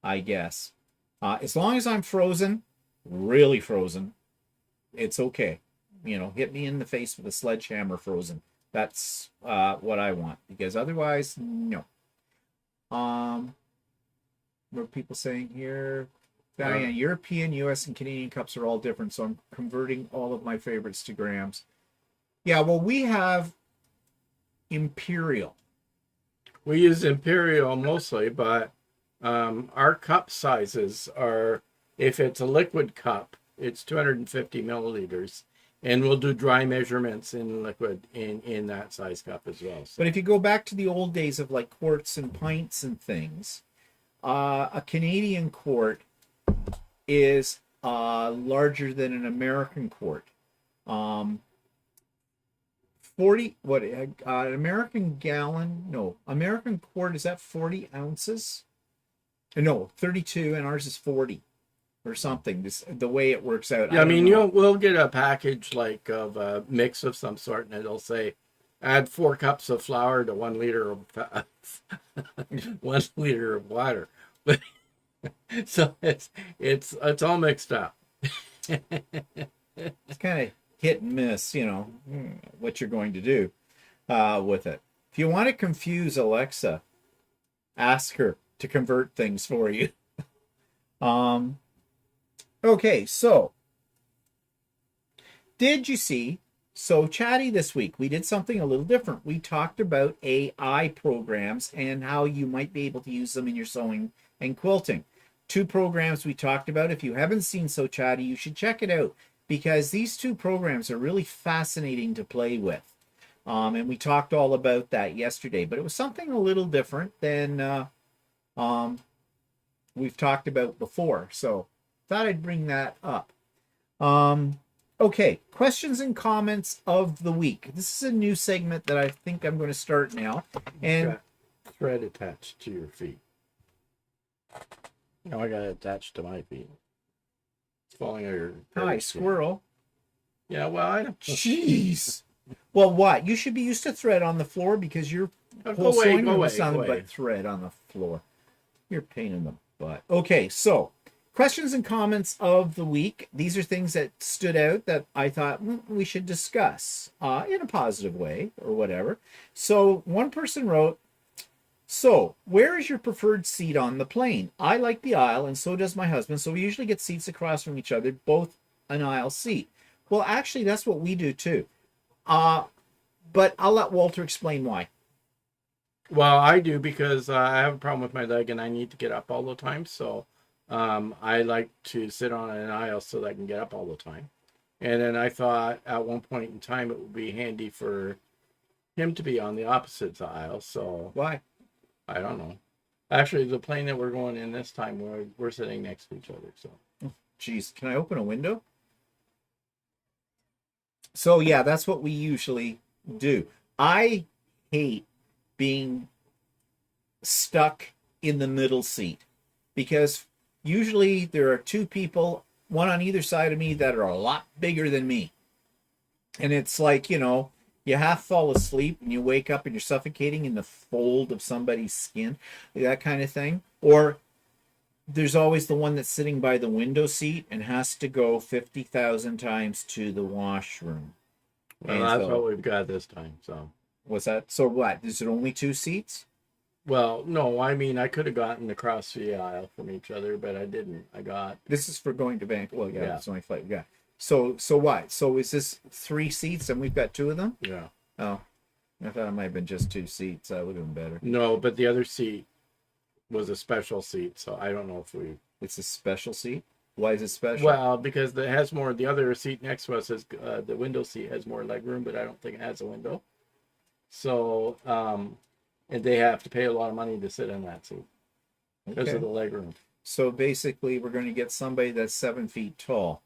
I guess. As long as I'm frozen, really frozen, it's okay. You know, hit me in the face with a sledgehammer frozen. That's what I want, because otherwise, no. What are people saying here? Diane, European, US, and Canadian cups are all different, so I'm converting all of my favorites to grams. Yeah, well, we have imperial. we use Imperial mostly, but our cup sizes are, if it's a liquid cup, it's 250 milliliters. And we'll do dry measurements in liquid in that size cup as well. So. But if you go back to the old days of like quarts and pints and things, a Canadian quart is larger than an American quart. 40, what, an American gallon? No, American quart, is that 40 ounces? No, 32, and ours is 40 or something. The way it works out. Yeah, I mean, we'll get a package like of a mix of some sort, and it'll say, add 4 cups of flour to 1 liter of 1 liter of water. But so it's all mixed up. It's kind of hit and miss, what you're going to do with it. If you want to confuse Alexa, ask her to convert things for you. Okay, so did you see? So Chatty this week, we did something a little different. We talked about AI programs and how you might be able to use them in your sewing and quilting. 2 programs we talked about. If you haven't seen So Chatty, you should check it out, because these 2 programs are really fascinating to play with. And we talked all about that yesterday, but it was something a little different than we've talked about before. So thought I'd bring that up. Okay, questions and comments of the week. This is a new segment that I think I'm going to start now. And got thread attached to your feet. No, I got it attached to my feet. It's falling over. Hi, squirrel. Yeah, well, I don't. Jeez. Well, what? You should be used to thread on the floor, because your whole sewing room is nothing but thread on the floor. You're a pain in the butt. Okay, so questions and comments of the week. These are things that stood out that I thought we should discuss in a positive way or whatever. So one person wrote, so where is your preferred seat on the plane? I like the aisle, and so does my husband. So we usually get seats across from each other, both an aisle seat. Well, actually, that's what we do too. But I'll let Walter explain why. Well, I do, because I have a problem with my leg and I need to get up all the time. So I like to sit on an aisle so that I can get up all the time. And then I thought at one point in time it would be handy for him to be on the opposite aisle. So Why? I don't know. Actually, the plane that we're going in this time, we're sitting next to each other. So, Geez, can I open a window? So yeah, that's what we usually do. I hate being stuck in the middle seat, because usually there are 2 people, one on either side of me, that are a lot bigger than me. And it's like, you half fall asleep and you wake up and you're suffocating in the fold of somebody's skin, that kind of thing. Or there's always the one that's sitting by the window seat and has to go 50,000 times to the washroom. well, that's what we've got this time. So, What's that? So what? Is it only 2 seats? well, no, I mean, I could have gotten across the aisle from each other, but I didn't. This is for going to Vancouver. Well, yeah, Yeah. it's the only flight we got. So what? So is this 3 seats and we've got 2 of them? Yeah. Oh, I thought it might have been just 2 seats. That would have been better. No, but the other seat was a special seat, so I don't know if we. It's a special seat? Why is it special? Well, because it has more. The other seat next to us is the window seat has more leg room, but I don't think it has a window. So, and they have to pay a lot of money to sit in that seat because Okay. of the leg room. So basically, we're going to get somebody that's 7 feet tall.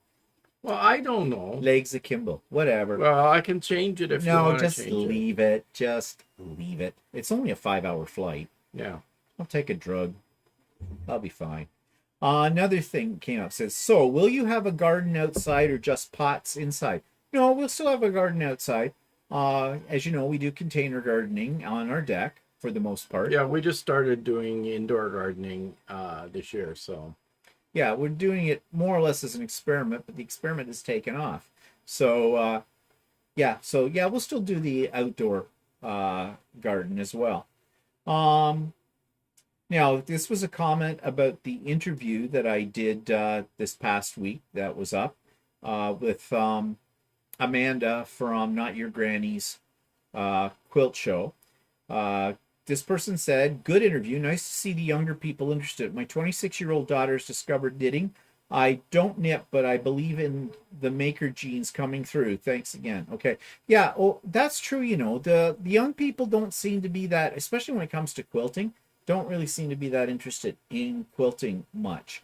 Well, I don't know. Legs akimbo. whatever. Well, I can change it if you No, want to just change leave it. Just leave it. It's only a 5-hour flight. Yeah. I'll take a drug. I'll be fine. Another thing came up. Says, so will you have a garden outside or just pots inside? No, we'll still have a garden outside. As you know, we do container gardening on our deck for the most part. Yeah, we just started doing indoor gardening this year, so. Yeah, we're doing it more or less as an experiment, but the experiment has taken off. So, yeah, we'll still do the outdoor garden as well. Now, this was a comment about the interview that I did this past week that was up with Amanda from Not Your Granny's Quilt Show. this person said, good interview. Nice to see the younger people interested. My 26-year-old daughter has discovered knitting. I don't knit, but I believe in the maker genes coming through. Thanks again. Okay. Yeah, oh, that's true. You know, the young people don't seem to be that, especially when it comes to quilting, don't really seem to be that interested in quilting much.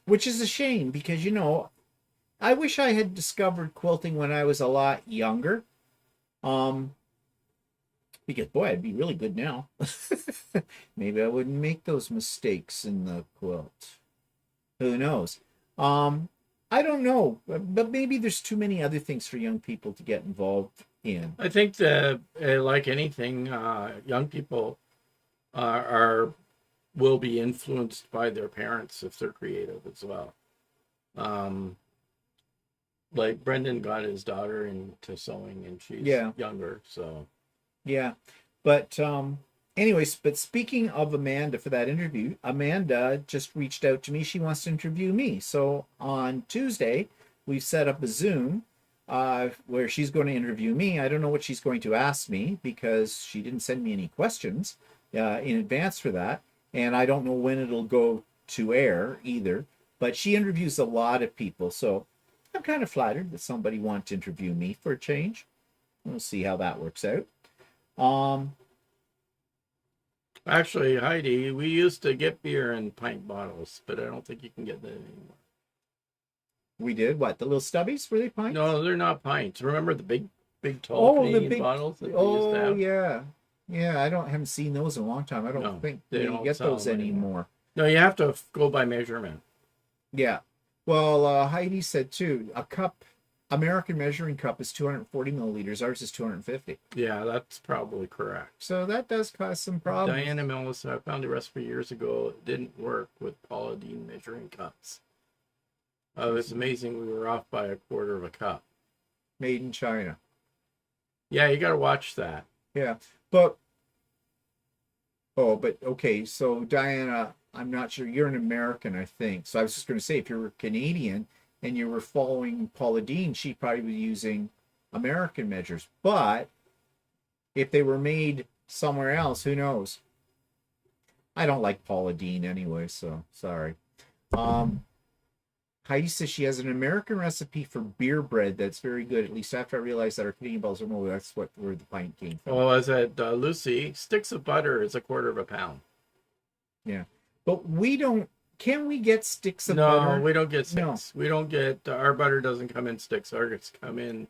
Which is a shame because, you know, I wish I had discovered quilting when I was a lot younger. Because boy, I'd be really good now. Maybe I wouldn't make those mistakes in the quilt. Who knows? I don't know, but maybe there's too many other things for young people to get involved in. I think that, like anything, young people will be influenced by their parents if they're creative as well. Like Brendan got his daughter into sewing, and she's younger, so yeah. But anyways, but speaking of Amanda for that interview, Amanda just reached out to me. She wants to interview me. So on Tuesday, we've set up a Zoom where she's going to interview me. I don't know what she's going to ask me because she didn't send me any questions in advance for that. And I don't know when it'll go to air either. But she interviews a lot of people. So I'm kind of flattered that somebody wants to interview me for a change. We'll see how that works out. Actually, Heidi, we used to get beer in pint bottles, but I don't think you can get that anymore. We did what? The little stubbies? Were they pints? No, they're not pints. Remember the big tall Canadian bottles that we used to have? Yeah. Yeah, I haven't seen those in a long time. I don't think they don't get those anymore. No, you have to go by measurement. Yeah. Well, Heidi said too, a cup, American measuring cup is 240 milliliters. Ours is 250. Yeah, that's probably correct. So that does cause some problems. Diana Millis, I found a recipe years ago. It didn't work with Paula Deen measuring cups. It's amazing we were off by a quarter of a cup. Made in China. Yeah, you got to watch that. Yeah. But okay, so Diana, I'm not sure. You're an American, I think. So I was just going to say, if you're Canadian and you were following Paula Deen, she probably was using American measures. But if they were made somewhere else, who knows? I don't like Paula Deen anyway, so sorry. Heidi says she has an American recipe for beer bread that's very good. At least after I realized that our Canadian balls are more, that's where the pint came from. Well, as I said, Lucy, sticks of butter is a quarter of a pound. Yeah. But we don't, can we get sticks of butter? No, we don't get sticks. No. We don't get, our butter doesn't come in sticks. Ours come in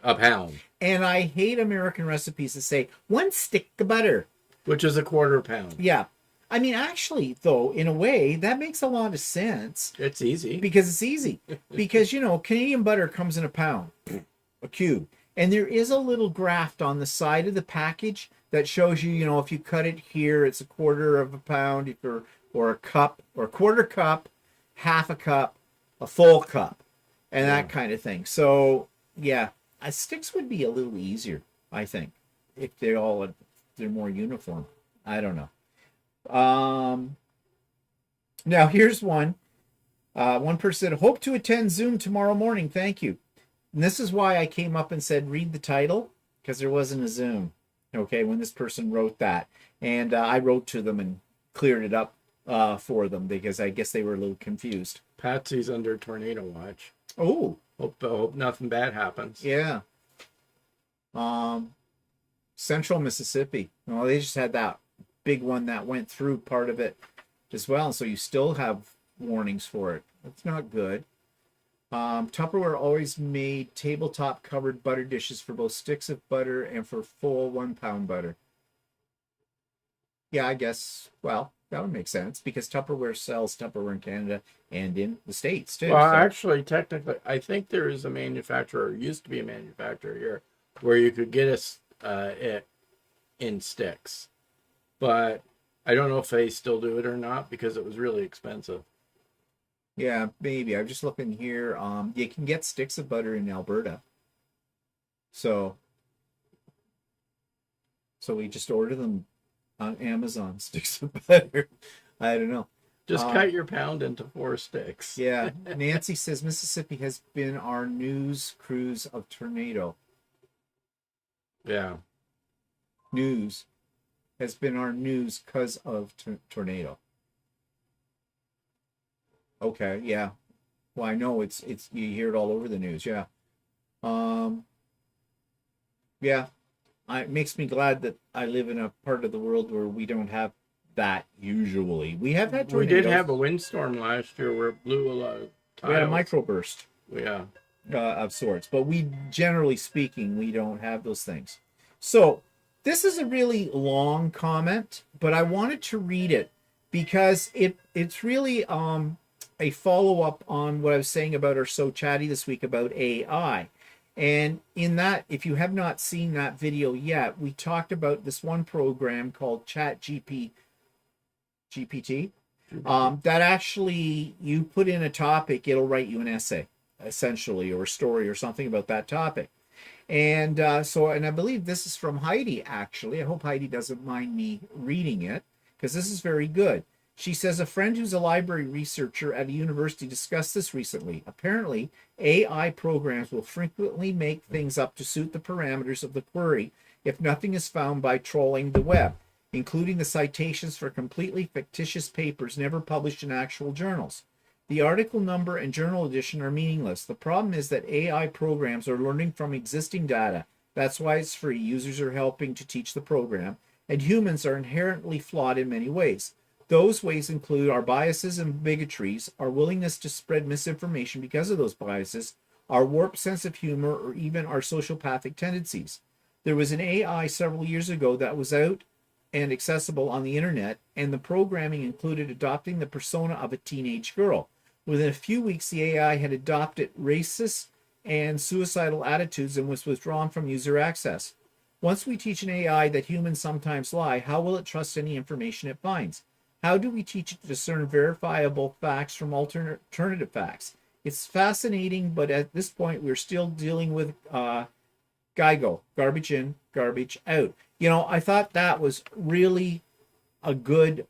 a pound. And I hate American recipes that say 1 stick of butter. Which is a quarter pound. Yeah. I mean, actually, though, in a way, that makes a lot of sense. It's easy. Because it's easy. Because, you know, Canadian butter comes in a pound, a cube. And there is a little graph on the side of the package that shows you, you know, if you cut it here, it's a quarter of a pound, or a cup, or a quarter cup, half a cup, a full cup, and that kind of thing. So, yeah, sticks would be a little easier, I think, if they're more uniform. I don't know. Now here's one. One person said, hope to attend Zoom tomorrow morning. Thank you. And this is why I came up and said, read the title, because there wasn't a Zoom. Okay, when this person wrote that. And I wrote to them and cleared it up for them because I guess they were a little confused. Patsy's under tornado watch. Oh. Hope nothing bad happens. Yeah. Central Mississippi. Well, they just had that big one that went through part of it as well. So you still have warnings for it. That's not good. Tupperware always made tabletop covered butter dishes for both sticks of butter and for full 1 pound butter. Yeah, I guess, well, that would make sense because Tupperware sells Tupperware in Canada and in the States too. Well, actually, technically, I think there is a manufacturer, used to be a manufacturer here, where you could get it in sticks. But I don't know if they still do it or not because it was really expensive. Yeah, maybe. I'm just looking here. You can get sticks of butter in Alberta. So we just order them on Amazon, sticks of butter. I don't know. Just cut your pound into 4 sticks. Yeah. Nancy says Mississippi has been our news cruise of tornado. Yeah. news has been our news because of tornado. Okay, yeah. Well, I know it's you hear it all over the news. Yeah. Um, yeah. It makes me glad that I live in a part of the world where we don't have that usually. We have had We did tornadoes. have a windstorm last year where it blew a lot of We had a tiles. microburst Yeah. of sorts, but we, generally speaking, we don't have those things. So this is a really long comment, but I wanted to read it because it's really a follow up on what I was saying about our So Chatty this week about AI. And in that, if you have not seen that video yet, we talked about this one program called GPT. That actually, you put in a topic, it'll write you an essay, essentially, or a story or something about that topic. And and I believe this is from Heidi, actually. I hope Heidi doesn't mind me reading it, because this is very good. She says, a friend who's a library researcher at a university discussed this recently. Apparently, AI programs will frequently make things up to suit the parameters of the query if nothing is found by trolling the web, including the citations for completely fictitious papers never published in actual journals. The article number and journal edition are meaningless. The problem is that AI programs are learning from existing data. That's why it's free. Users are helping to teach the program, and humans are inherently flawed in many ways. Those ways include our biases and bigotries, our willingness to spread misinformation because of those biases, our warped sense of humor, or even our sociopathic tendencies. There was an AI several years ago that was out and accessible on the internet, and the programming included adopting the persona of a teenage girl. Within a few weeks, the AI had adopted racist and suicidal attitudes and was withdrawn from user access. Once we teach an AI that humans sometimes lie, how will it trust any information it finds? How do we teach it to discern verifiable facts from alternative facts? It's fascinating, but at this point, we're still dealing with GIGO, garbage in, garbage out. You know, I thought that was really a good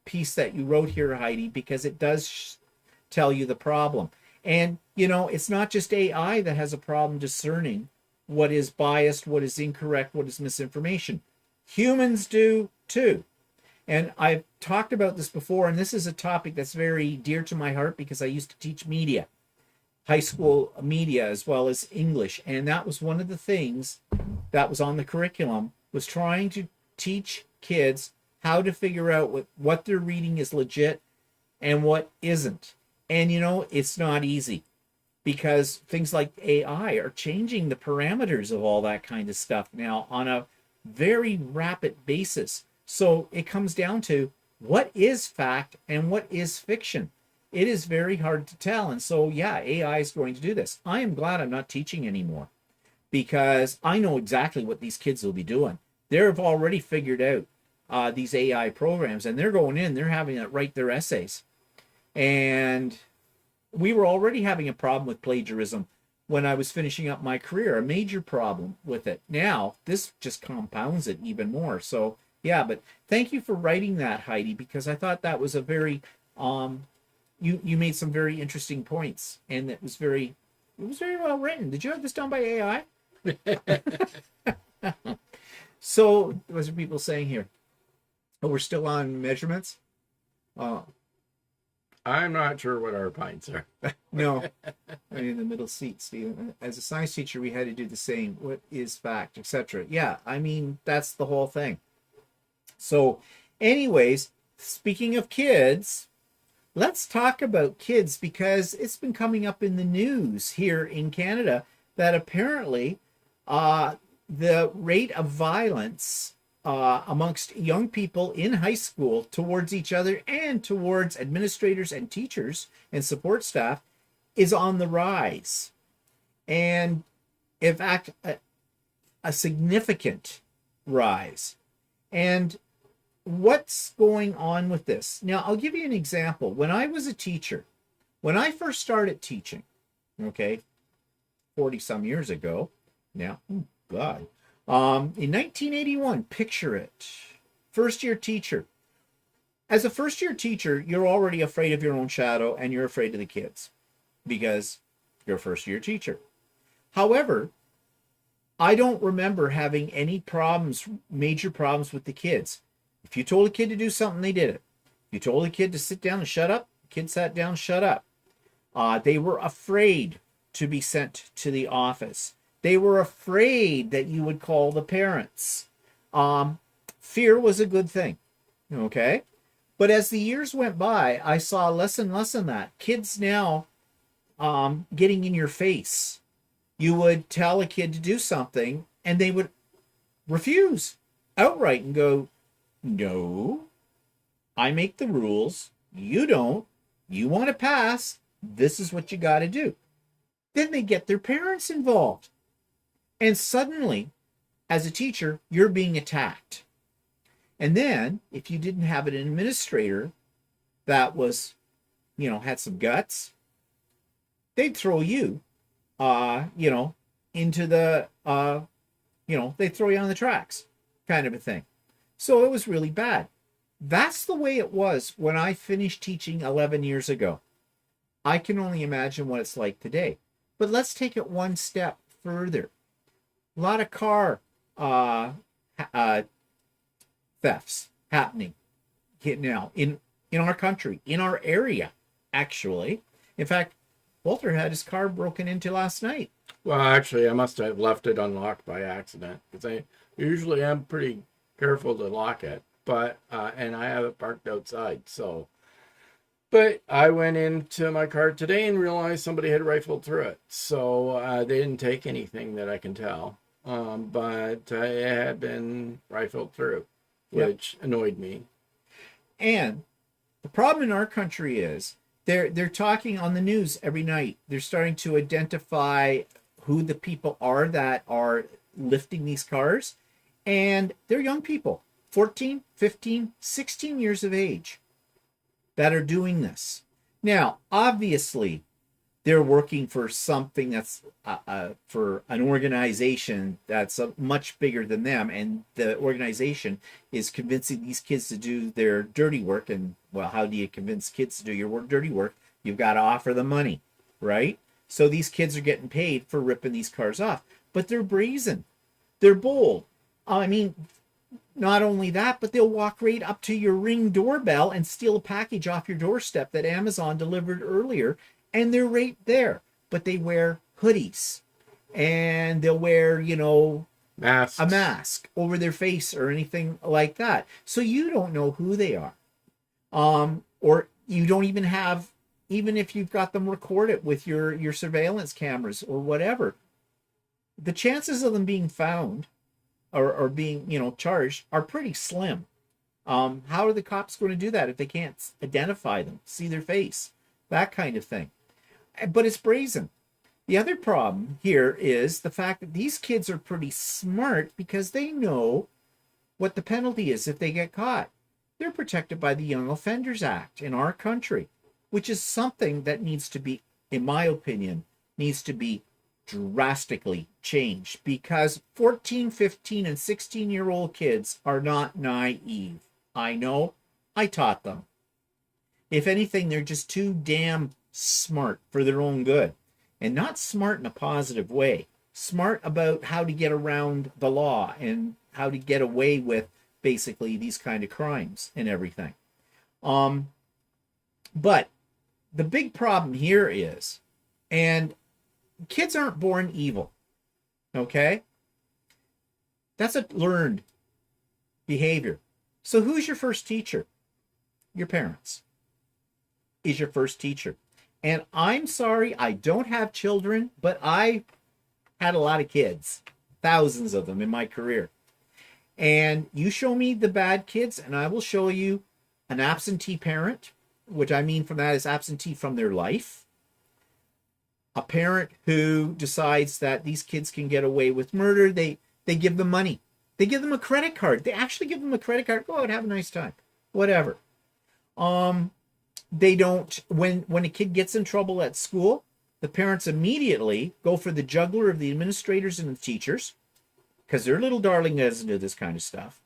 piece that you wrote here, Heidi, because it does tell you the problem. And, you know, it's not just AI that has a problem discerning what is biased, what is incorrect, what is misinformation. Humans do too. And I've talked about this before, and this is a topic that's very dear to my heart because I used to teach media, high school media, as well as English. And that was one of the things that was on the curriculum, was trying to teach kids how to figure out what they're reading is legit and what isn't. And, you know, it's not easy because things like AI are changing the parameters of all that kind of stuff now on a very rapid basis. So it comes down to what is fact and what is fiction. It is very hard to tell. And so, yeah, AI is going to do this. I am glad I'm not teaching anymore because I know exactly what these kids will be doing. They've already figured out these AI programs, and they're going in, they're having it write their essays. And we were already having a problem with plagiarism when I was finishing up my career, a major problem with it. Now, this just compounds it even more. So, yeah, but thank you for writing that, Heidi, because I thought that was a very, you made some very interesting points, and it was very well written. Did you have this done by AI? So, what are people saying here? Oh, we're still on measurements? I'm not sure what our pints are. No, I'm in the middle seat, Stephen. As a science teacher, we had to do the same. What is fact, etc. Yeah, I mean, that's the whole thing. So, anyways, speaking of kids, let's talk about kids because it's been coming up in the news here in Canada that apparently the rate of violence amongst young people in high school towards each other and towards administrators and teachers and support staff is on the rise. And in fact, a significant rise. And what's going on with this? Now, I'll give you an example. When I was a teacher, when I first started teaching, okay, 40 some years ago now, oh God, in 1981, picture it, first year teacher. As a first year teacher, you're already afraid of your own shadow and you're afraid of the kids because you're a first year teacher. However, I don't remember having any problems, major problems with the kids. If you told a kid to do something, they did it. If you told a kid to sit down and shut up, the kid sat down, shut up. They were afraid to be sent to the office. They were afraid that you would call the parents. Fear was a good thing. Okay. But as the years went by, I saw less and less of that. Kids now getting in your face. You would tell a kid to do something and they would refuse outright and go, no, I make the rules. You don't. You want to pass. This is what you got to do. Then they get their parents involved. And suddenly, as a teacher, you're being attacked. And then, if you didn't have an administrator that was, had some guts, they'd throw you, into the, they'd throw you on the tracks, kind of a thing. So it was really bad. That's the way it was when I finished teaching 11 years ago. I can only imagine what it's like today. But let's take it one step further. A lot of car thefts happening now in our country, in our area, actually. In fact, Walter had his car broken into last night. Well, actually, I must have left it unlocked by accident, because I usually am pretty careful to lock it, but and I have it parked outside, so. But I went into my car today and realized somebody had rifled through it, so they didn't take anything that I can tell, but it had been rifled through, which annoyed me. And the problem in our country is they're talking on the news every night. They're starting to identify who the people are that are lifting these cars, and they're young people, 14, 15, 16 years of age, that are doing this. Now, obviously, they're working for something that's for an organization that's much bigger than them, and the organization is convincing these kids to do their dirty work. And, well, how do you convince kids to do your dirty work? You've got to offer them money, right? So these kids are getting paid for ripping these cars off. But they're brazen. They're bold. I mean, not only that, but they'll walk right up to your Ring doorbell and steal a package off your doorstep that Amazon delivered earlier, and they're right there. But they wear hoodies, and they'll wear, Masks. a mask over their face or anything like that. So you don't know who they are. Or you don't even have, even if you've got them recorded with your surveillance cameras or whatever, the chances of them being found or being, charged are pretty slim. How are the cops going to do that if they can't identify them, see their face, that kind of thing? But it's brazen. The other problem here is the fact that these kids are pretty smart because they know what the penalty is if they get caught. They're protected by the Young Offenders Act in our country, which is something that needs to be, in my opinion, needs to be drastically changed, because 14, 15, and 16-year-old kids are not naive. I know. I taught them. If anything, they're just too damn smart for their own good. And not smart in a positive way. Smart about how to get around the law and how to get away with basically these kind of crimes and everything. But the big problem here is, and kids aren't born evil, okay? That's a learned behavior. So who's your first teacher? Your parents is your first teacher. And I'm sorry, I don't have children, but I had a lot of kids, thousands of them in my career. And you show me the bad kids, and I will show you an absentee parent, which I mean from that is absentee from their life. A parent who decides that these kids can get away with murder. They give them money. They give them a credit card. They actually give them a credit card. Go out, have a nice time. Whatever. They don't, when a kid gets in trouble at school, the parents immediately go for the juggler of the administrators and the teachers, because their little darling doesn't do this kind of stuff.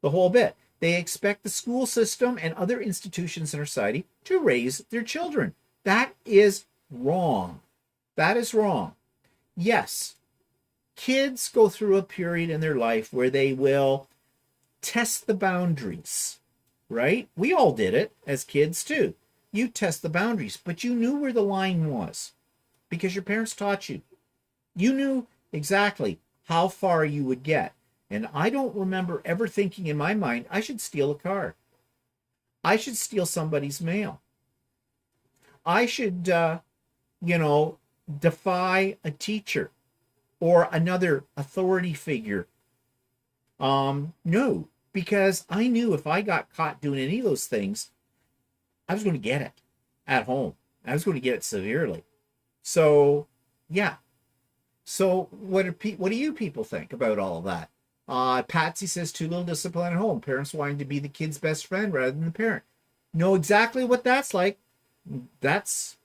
The whole bit. They expect the school system and other institutions in our society to raise their children. That is wrong. That is wrong. Yes, kids go through a period in their life where they will test the boundaries, right? We all did it as kids too. You test the boundaries, but you knew where the line was because your parents taught you. You knew exactly how far you would get. And I don't remember ever thinking in my mind, I should steal a car. I should steal somebody's mail. I should, defy a teacher or another authority figure. No, because I knew if I got caught doing any of those things, I was going to get it at home. I was going to get it severely. So, yeah. So what do you people think about all of that? Patsy says too little discipline at home. Parents wanting to be the kid's best friend rather than the parent. Know exactly what that's like. That's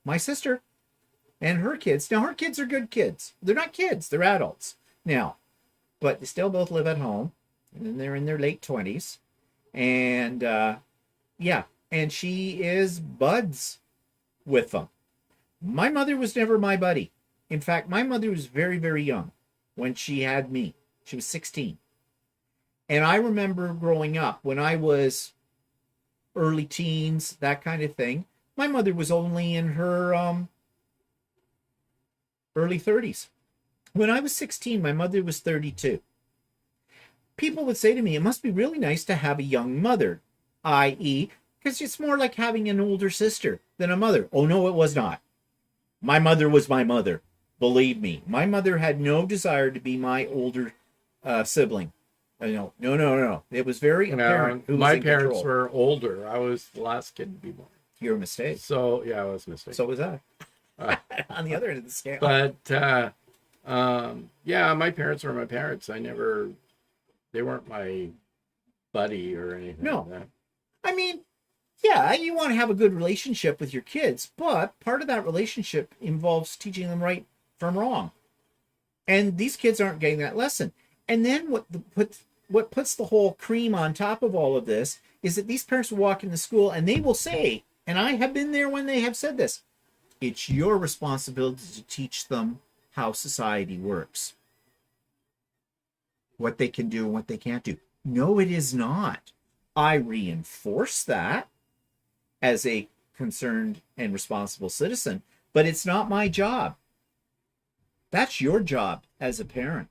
my sister and her kids. Now, her kids are good kids. They're not kids. They're adults now. But they still both live at home. And they're in their late 20s. And, yeah. And she is buds with them. My mother was never my buddy. In fact, my mother was very, very young when she had me. She was 16. And I remember growing up when I was early teens, that kind of thing. My mother was only in her early 30s. When I was 16, my mother was 32. People would say to me, it must be really nice to have a young mother, i.e., because it's more like having an older sister than a mother. Oh, no, it was not. My mother was my mother. Believe me, my mother had no desire to be my older sibling. No. It was very apparent who was my in parents control. were older. I was the last kid to be born. You're a mistake. So, yeah, I was a mistake. So was I. On the other end of the scale. But, yeah, my parents were my parents. They weren't my buddy or anything No. like that. I mean, yeah, you want to have a good relationship with your kids, but part of that relationship involves teaching them right from wrong. And these kids aren't getting that lesson. And then what puts the whole cream on top of all of this is that these parents will walk into school and they will say, and I have been there when they have said this, it's your responsibility to teach them how society works, what they can do and what they can't do. No, it is not. I reinforce that as a concerned and responsible citizen, but it's not my job. That's your job as a parent.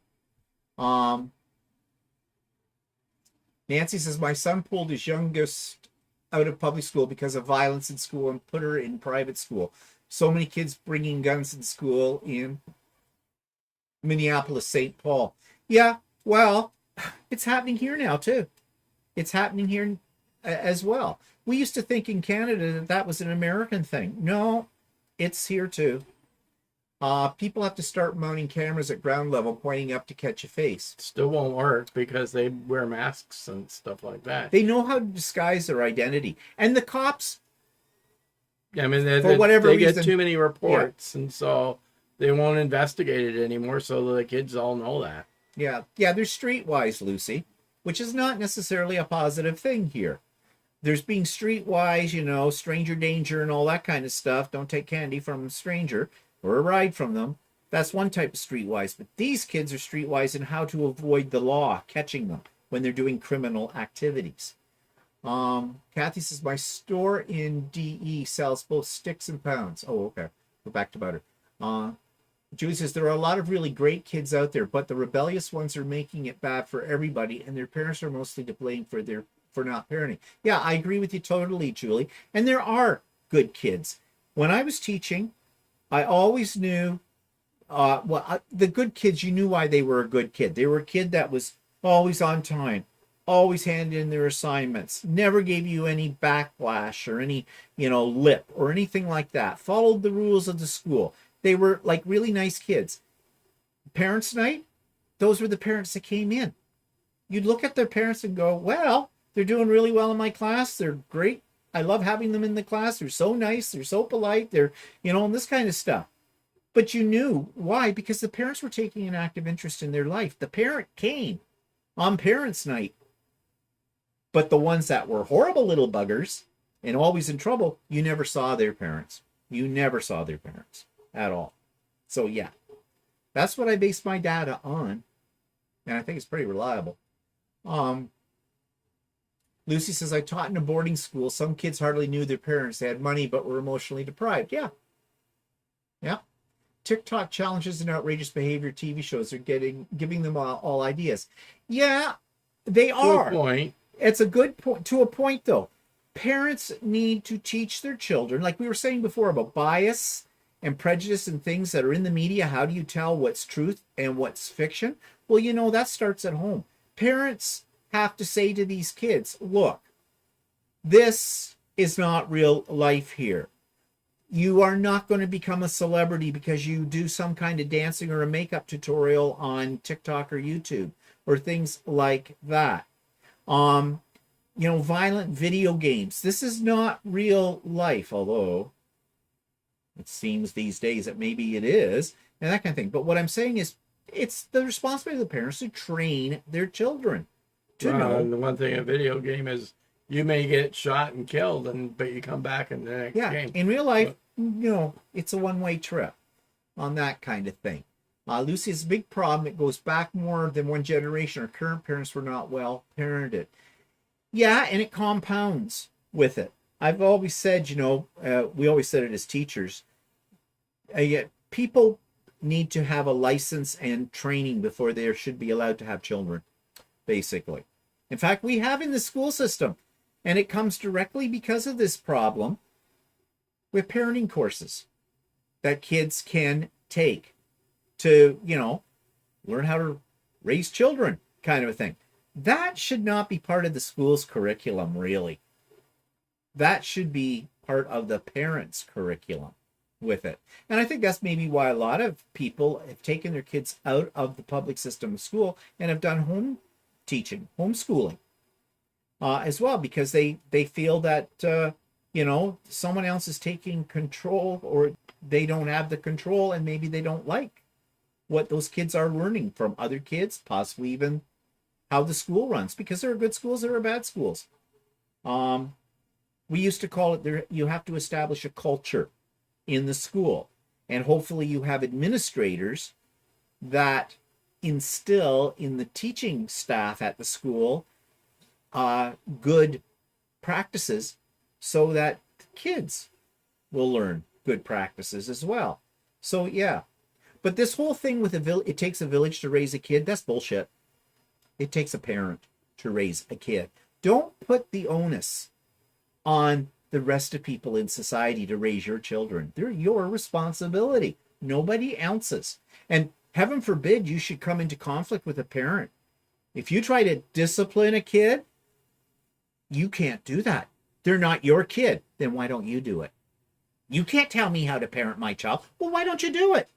Nancy says, my son pulled his youngest out of public school because of violence in school and put her in private school. So many kids bringing guns in school in Minneapolis, St. Paul. Yeah, well, it's happening here now too. It's happening here as well. We used to think in Canada that that was an American thing. No, it's here too. People have to start mounting cameras at ground level pointing up to catch a face. Still won't work because they wear masks and stuff like that. They know how to disguise their identity. And the cops, I mean, for whatever they reason, get too many reports, and so they won't investigate it anymore, so the kids all know that. yeah, they're streetwise, Lucy, which is not necessarily a positive thing here. There's being streetwise, stranger danger and all that kind of stuff. Don't take candy from a stranger or a ride from them. That's one type of streetwise. But these kids are streetwise in how to avoid the law catching them when they're doing criminal activities. Kathy says, my store in DE sells both sticks and pounds. Oh, okay. Go back to butter. Julie says, there are a lot of really great kids out there, but the rebellious ones are making it bad for everybody, and their parents are mostly to blame for not parenting. Yeah, I agree with you totally, Julie. And there are good kids. When I was teaching, I always knew, the good kids, you knew why they were a good kid. They were a kid that was always on time, always handed in their assignments, never gave you any backlash or any, lip or anything like that, followed the rules of the school. They were like really nice kids. Parents' night, those were the parents that came in. You'd look at their parents and go, well, they're doing really well in my class. They're great. I love having them in the class. They're so nice. They're so polite. They're, and this kind of stuff. But you knew why, because the parents were taking an active interest in their life. The parent came on parents' night. But the ones that were horrible little buggers and always in trouble, you never saw their parents. You never saw their parents at all. So yeah. That's what I base my data on, and I think it's pretty reliable. Lucy says, I taught in a boarding school. Some kids hardly knew their parents. They had money but were emotionally deprived. Yeah. Yeah. TikTok challenges and outrageous behavior TV shows are giving them all ideas. Yeah, they are. To a point. It's a good point. To a point, though. Parents need to teach their children, like we were saying before, about bias and prejudice and things that are in the media. How do you tell what's truth and what's fiction? Well, you know, that starts at home. Parents have to say to these kids, look, this is not real life here. You are not going to become a celebrity because you do some kind of dancing or a makeup tutorial on TikTok or YouTube or things like that. You know, violent video games. This is not real life, although it seems these days that maybe it is, and that kind of thing. But what I'm saying is, it's the responsibility of the parents to train their children to know. And the one thing a video game is, you may get shot and killed, but you come back in the next game. In real life, you know, it's a one-way trip on that kind of thing. Lucy has a big problem. It goes back more than one generation. Our current parents were not well parented. Yeah, and it compounds with it. I've always said, you know, we always said it as teachers, people need to have a license and training before they should be allowed to have children, basically. In fact, we have in the school system, and it comes directly because of this problem with parenting courses that kids can take to, you know, learn how to raise children, kind of a thing. That should not be part of the school's curriculum, really. That should be part of the parents' curriculum with it. And I think that's maybe why a lot of people have taken their kids out of the public system of school and have done home teaching, homeschooling as well, because they feel that, you know, someone else is taking control, or they don't have the control, and maybe they don't like what those kids are learning from other kids, possibly even how the school runs, because there are good schools, there are bad schools. We used to call it, you have to establish a culture in the school, and hopefully you have administrators that instill in the teaching staff at the school good practices, so that kids will learn good practices as well. So yeah, but this whole thing with it takes a village to raise a kid, that's bullshit. It takes a parent to raise a kid. Don't put the onus on the rest of people in society to raise your children. They're your responsibility, nobody else's. And heaven forbid you should come into conflict with a parent. If you try to discipline a kid, you can't do that. They're not your kid. Then why don't you do it? You can't tell me how to parent my child. Well, why don't you do it?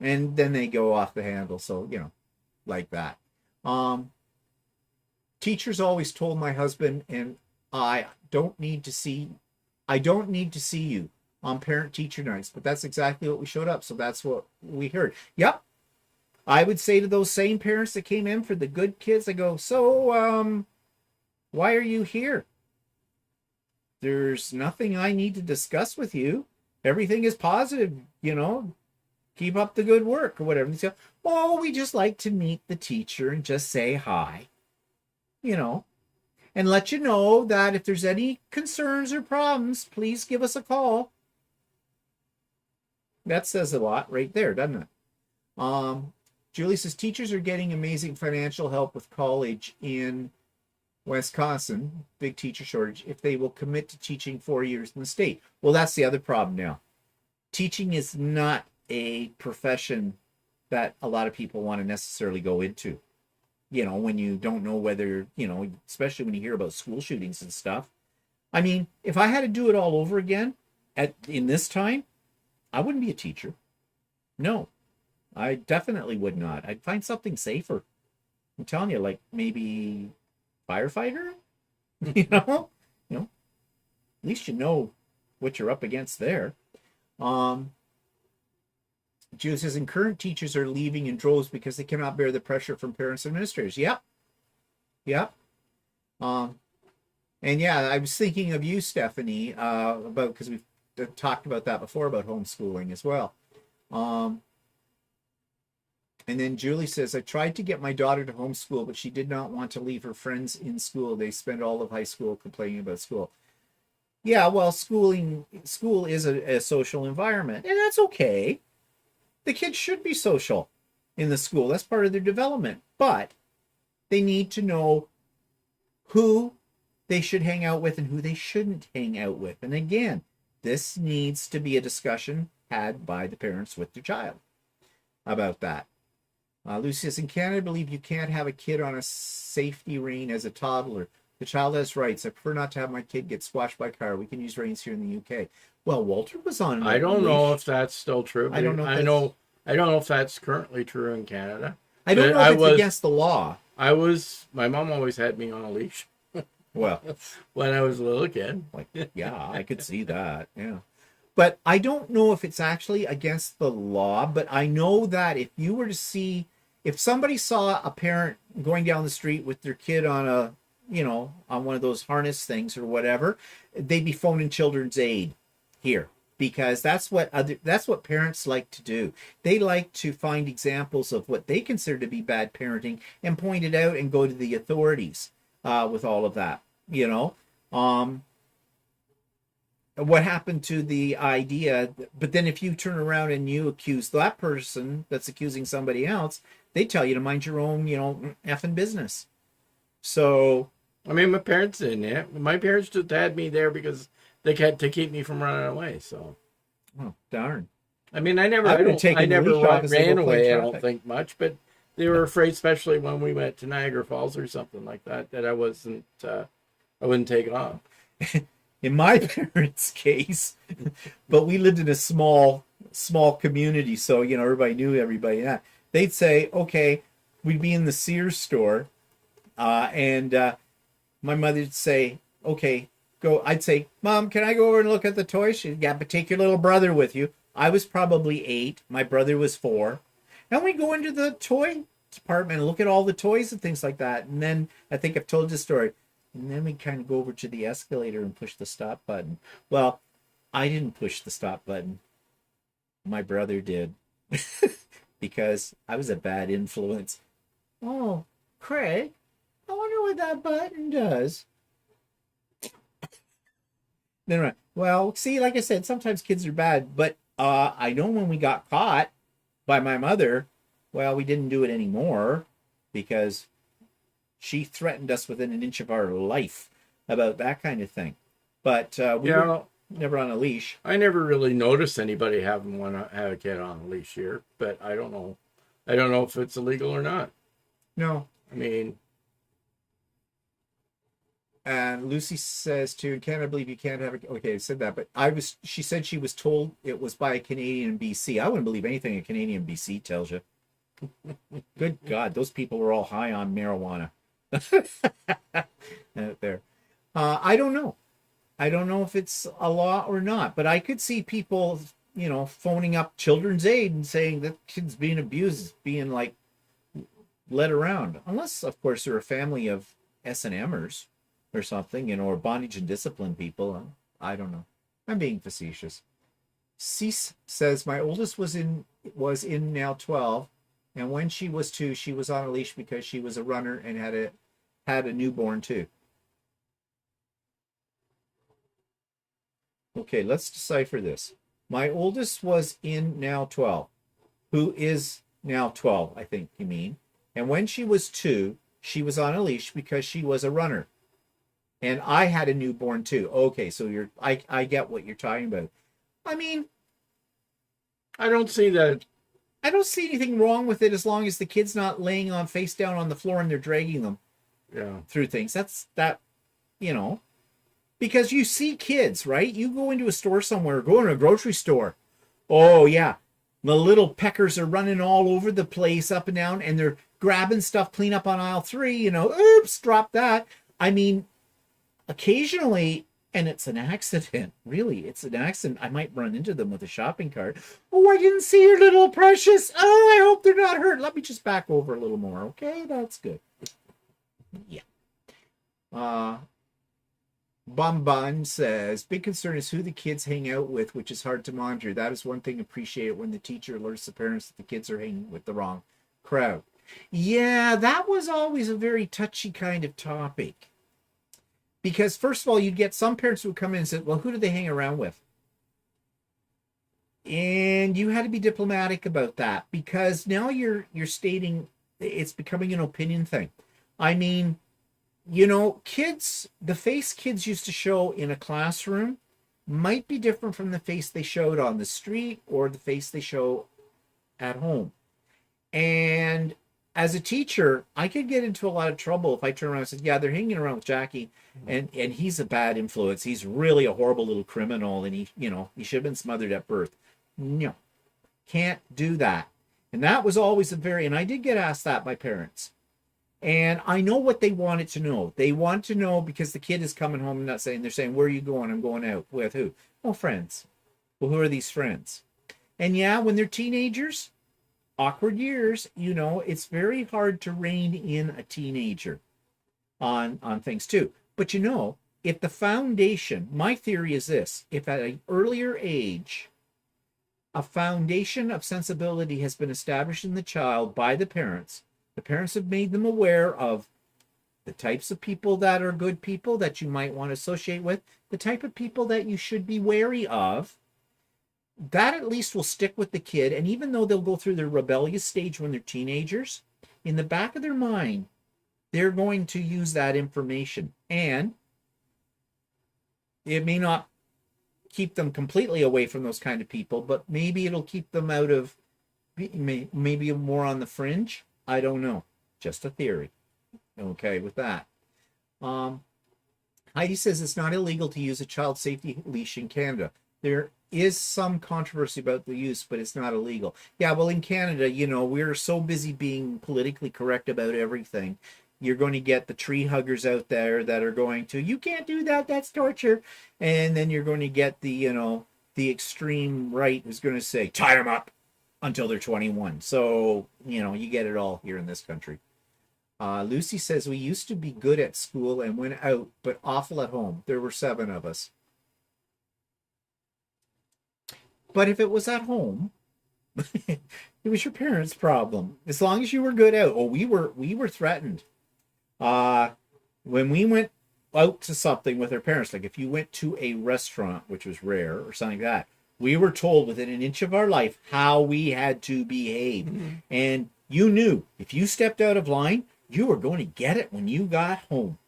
And then they go off the handle. So, you know, like that. Teachers always told my husband and I don't need to see you on parent teacher nights, but that's exactly what we showed up. So that's what we heard. Yep. I would say to those same parents that came in for the good kids, I go, so, why are you here? There's nothing I need to discuss with you. Everything is positive, you know, keep up the good work or whatever. And so, oh, we just like to meet the teacher and just say hi, you know, and let you know that if there's any concerns or problems, please give us a call. That says a lot right there, doesn't it? Julie says, teachers are getting amazing financial help with college in Wisconsin, big teacher shortage, if they will commit to teaching 4 years in the state. Well, that's the other problem now. Teaching is not a profession that a lot of people want to necessarily go into. You know, when you don't know whether, you know, especially when you hear about school shootings and stuff. I mean, if I had to do it all over again in this time, I wouldn't be a teacher. No, I definitely would not. I'd find something safer. I'm telling you, like maybe firefighter, you know, at least you know what you're up against there. Julie says, and current teachers are leaving in droves because they cannot bear the pressure from parents and administrators. Yep. And yeah, I was thinking of you, Stephanie, about, because we've talked about that before, about homeschooling as well. Um, and then Julie says, I tried to get my daughter to homeschool, but she did not want to leave her friends in school. They spend all of high school complaining about school. Yeah, well, school is a social environment, and that's okay. The kids should be social in the school. That's part of their development. But they need to know who they should hang out with and who they shouldn't hang out with. And again, this needs to be a discussion had by the parents with their child about that. Lucy says, in Canada, I believe you can't have a kid on a safety rein as a toddler. The child has rights. I prefer not to have my kid get squashed by a car. We can use reins here in the UK. Well, Walter was on. I don't know if that's still true. I don't know. I don't know if that's currently true in Canada. I don't know if it's against the law. My mom always had me on a leash. Well, when I was a little kid. Like, yeah, I could see that. Yeah. But I don't know if it's actually against the law, but I know that if somebody saw a parent going down the street with their kid on on one of those harness things or whatever, they'd be phoning Children's Aid here, because that's what parents like to do. They like to find examples of what they consider to be bad parenting and point it out and go to the authorities with all of that. What happened to the idea? But then if you turn around and you accuse that person that's accusing somebody else, they tell you to mind your own, effing business. So, I mean, my parents didn't. Yeah. My parents just had me there because they had to keep me from running away. So, oh darn. I mean, I never ran away. I don't think much, but they were afraid, especially when we went to Niagara Falls or something like that, that I wouldn't take off. In my parents' case, but we lived in a small community, so everybody knew everybody. Yeah, they'd say, okay, we'd be in the Sears store, and my mother'd say, okay, go. I'd say, Mom, can I go over and look at the toys? She'd, yeah, but take your little brother with you. I was probably 8. My brother was 4. And we go into the toy department and look at all the toys and things like that. And then I think I've told this story. And then we kind of go over to the escalator and push the stop button. Well, I didn't push the stop button. My brother did. Because I was a bad influence. Oh, Craig, I wonder what that button does. Then, well, see, like I said, sometimes kids are bad. But I know when we got caught by my mother, well, we didn't do it anymore because she threatened us within an inch of our life about that kind of thing. But we were never on a leash. I never really noticed anybody having have a kid on a leash here, but I don't know. I don't know if it's illegal or not. No. I mean, and Lucy says too, in Canada, I believe you can't have a, okay, I said that, but she said she was told it was by a Canadian in BC. I wouldn't believe anything a Canadian in BC tells you. Good God, those people were all high on marijuana. Out there. I don't know. I don't know if it's a law or not, but I could see people, phoning up Children's Aid and saying that kid's being abused, being like led around. Unless, of course, they're a family of S&Mers or something, or bondage and discipline people. I don't know. I'm being facetious. Cease says, my oldest was in now 12. And when she was 2, she was on a leash because she was a runner and had a newborn too. Okay, let's decipher this. My oldest was in now 12, who is now 12, I think you mean. And when she was 2, she was on a leash because she was a runner. And I had a newborn too. Okay, so I get what you're talking about. I mean, I don't see that. I don't see anything wrong with it as long as the kid's not laying on face down on the floor and they're dragging them through things. That's because you see kids, right? You go into a store somewhere, go into a grocery store. Oh, yeah. The little peckers are running all over the place up and down, and they're grabbing stuff clean up on aisle 3, oops, drop that. I mean, occasionally, and it's an accident. Really, it's an accident. I might run into them with a shopping cart. Oh, I didn't see your little precious. Oh, I hope they're not hurt. Let me just back over a little more. Okay, that's good. Yeah. Bun says, big concern is who the kids hang out with, which is hard to monitor. That is one thing appreciated when the teacher alerts the parents that the kids are hanging with the wrong crowd. Yeah, that was always a very touchy kind of topic. Because first of all, you'd get some parents who would come in and say, well, who do they hang around with? And you had to be diplomatic about that, because now you're stating it's becoming an opinion thing. I mean, kids, the face kids used to show in a classroom might be different from the face they showed on the street or the face they show at home. And as a teacher, I could get into a lot of trouble if I turn around and said, yeah, they're hanging around with Jackie and he's a bad influence. He's really a horrible little criminal and he should have been smothered at birth. No, can't do that. And that was always and I did get asked that by parents. And I know what they wanted to know. They want to know because the kid is coming home and they're saying, where are you going? I'm going out. With who? Oh, friends. Well, who are these friends? And yeah, when they're teenagers, awkward years, it's very hard to rein in a teenager on things too. But if the foundation, my theory is this, if at an earlier age, a foundation of sensibility has been established in the child by the parents have made them aware of the types of people that are good people that you might want to associate with, the type of people that you should be wary of, that at least will stick with the kid. And even though they'll go through their rebellious stage when they're teenagers, in the back of their mind, they're going to use that information. And it may not keep them completely away from those kind of people, but maybe it'll keep them out of, maybe more on the fringe. I don't know. Just a theory. Okay, with that. Heidi says it's not illegal to use a child safety leash in Canada. There is some controversy about the use, but it's not illegal. Yeah, well, in Canada, we're so busy being politically correct about everything. You're going to get the tree huggers out there that are going to, you can't do that, that's torture. And then you're going to get the extreme right who's going to say, tie them up until they're 21. So, you get it all here in this country. Lucy says, we used to be good at school and went out, but awful at home. There were 7 of us. But if it was at home, it was your parents' problem. As long as you were good out. Oh, we were threatened. When we went out to something with our parents, like if you went to a restaurant, which was rare or something like that, we were told within an inch of our life how we had to behave. Mm-hmm. And you knew if you stepped out of line, you were going to get it when you got home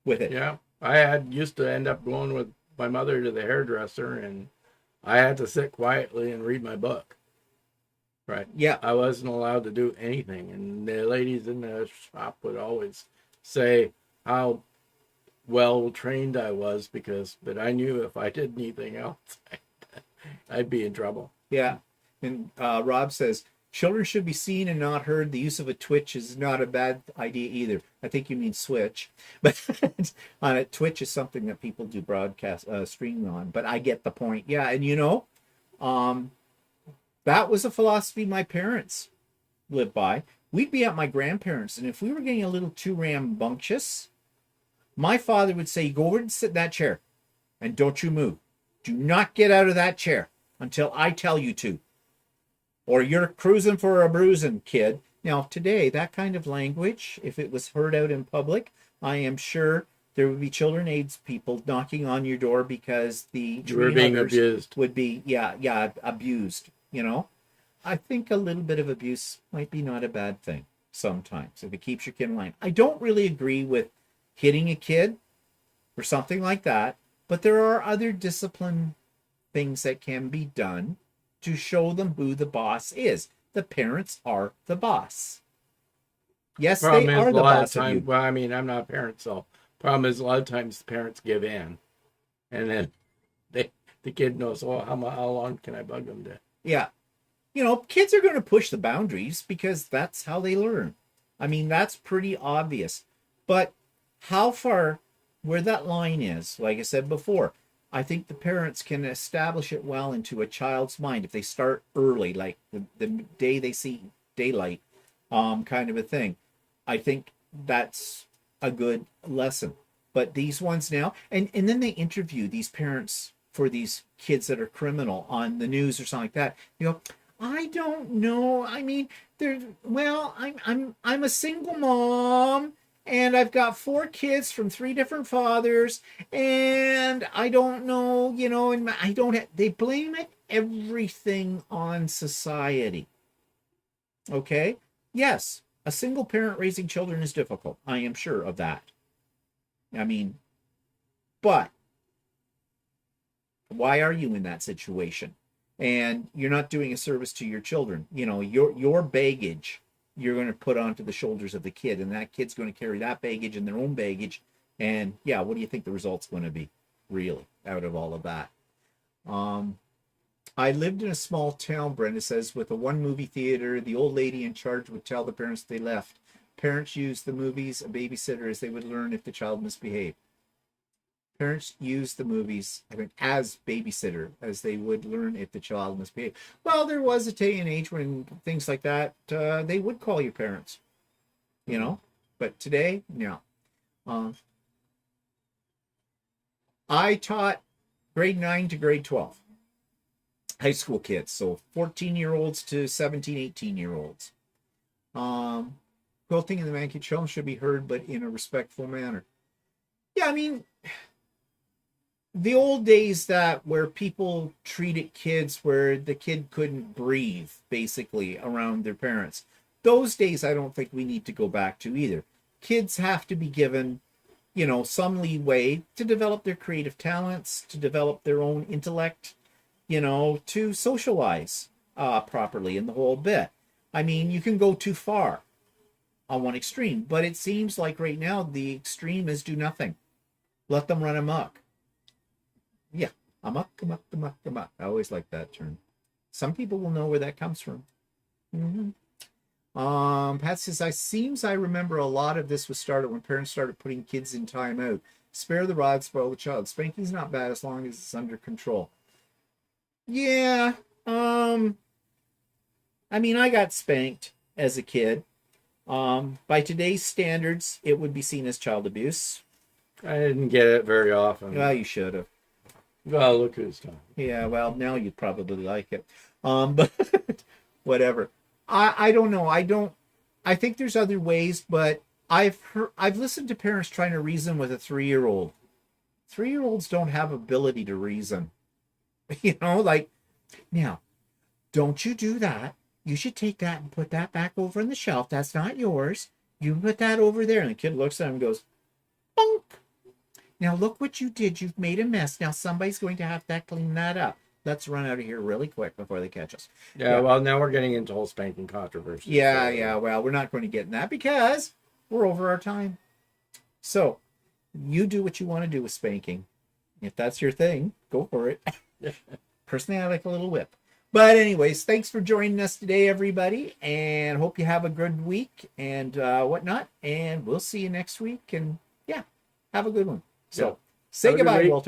with it. Yeah. I used to end up going with my mother to the hairdresser, and I had to sit quietly and read my book. Right. Yeah. I wasn't allowed to do anything. And the ladies in the shop would always say how well trained I was, but I knew if I did anything else, I'd be in trouble. Yeah. And Rob says, children should be seen and not heard. The use of a Twitch is not a bad idea either. I think you mean Switch. But on a Twitch is something that people do broadcast, streaming on. But I get the point. Yeah. And that was a philosophy my parents lived by. We'd be at my grandparents', and if we were getting a little too rambunctious, my father would say, go over and sit in that chair, and don't you move. Do not get out of that chair until I tell you to. Or you're cruising for a bruising, kid. Now, today, that kind of language, if it was heard out in public, I am sure there would be children aids people knocking on your door because the you were being abused. Would be, abused. I think a little bit of abuse might be not a bad thing sometimes if it keeps your kid in line. I don't really agree with hitting a kid or something like that, but there are other discipline things that can be done to show them who the boss is. The parents are the boss. Yes, they are the boss of you. Well, I mean, I'm not a parent, so problem is a lot of times the parents give in, and then the kid knows, well, how long can I bug them to? Yeah. Kids are going to push the boundaries because that's how they learn. I mean, that's pretty obvious. But how far, where that line is, like I said before, I think the parents can establish it well into a child's mind if they start early, like the day they see daylight, kind of a thing. I think that's a good lesson. But these ones now, and then they interview these parents for these kids that are criminal on the news or something like that. You go, I don't know. I mean, I'm a single mom, and I've got 4 kids from 3 different fathers, and I don't know, and I don't have, they blame it everything on society. Okay? Yes, a single parent raising children is difficult. I am sure of that. I mean, but why are you in that situation? And you're not doing a service to your children. Your baggage you're going to put onto the shoulders of the kid, and that kid's going to carry that baggage and their own baggage. And yeah, what do you think the result's going to be, really, out of all of that? I lived in a small town, Brenda says, with a 1 movie theater. The old lady in charge would tell the parents they left. Parents used the movies, a babysitter, as they would learn if the child misbehaved. Parents used the movies as babysitter, as they would learn if the child misbehaved. Well, there was a day and age when things like that, they would call you parents, But today, no. I taught grade 9 to grade 12. High school kids, so 14-year-olds to 17, 18-year-olds. Quilting in the Mankey Children should be heard, but in a respectful manner. Yeah, I mean, the old days where people treated kids where the kid couldn't breathe, basically, around their parents. Those days I don't think we need to go back to either. Kids have to be given, some leeway to develop their creative talents, to develop their own intellect, to socialize properly in the whole bit. I mean, you can go too far on one extreme, but it seems like right now the extreme is do nothing. Let them run amok. Yeah, amok. I always like that term. Some people will know where that comes from. Pat says, I remember a lot of this was started when parents started putting kids in timeout. Spare the rod, spoil the child. Spanking's not bad as long as it's under control. Yeah, I mean, I got spanked as a kid. By today's standards, it would be seen as child abuse. I didn't get it very often. Well, you should have. Well, look who's talking. Yeah, well, now you'd probably like it. But whatever. I don't know. I think there's other ways, but I've listened to parents trying to reason with a 3-year-old. 3-year-olds don't have ability to reason. Now, don't you do that. You should take that and put that back over on the shelf. That's not yours. You put that over there. And the kid looks at him and goes, bonk. Now look what you did. You've made a mess. Now somebody's going to have to clean that up. Let's run out of here really quick before they catch us. Yeah, well, now we're getting into whole spanking controversy. Yeah. Well, we're not going to get in that because we're over our time. So you do what you want to do with spanking. If that's your thing, go for it. Personally, I like a little whip. But anyways, thanks for joining us today, everybody. And hope you have a good week and whatnot. And we'll see you next week. And yeah, have a good one. So say goodbye, Walter.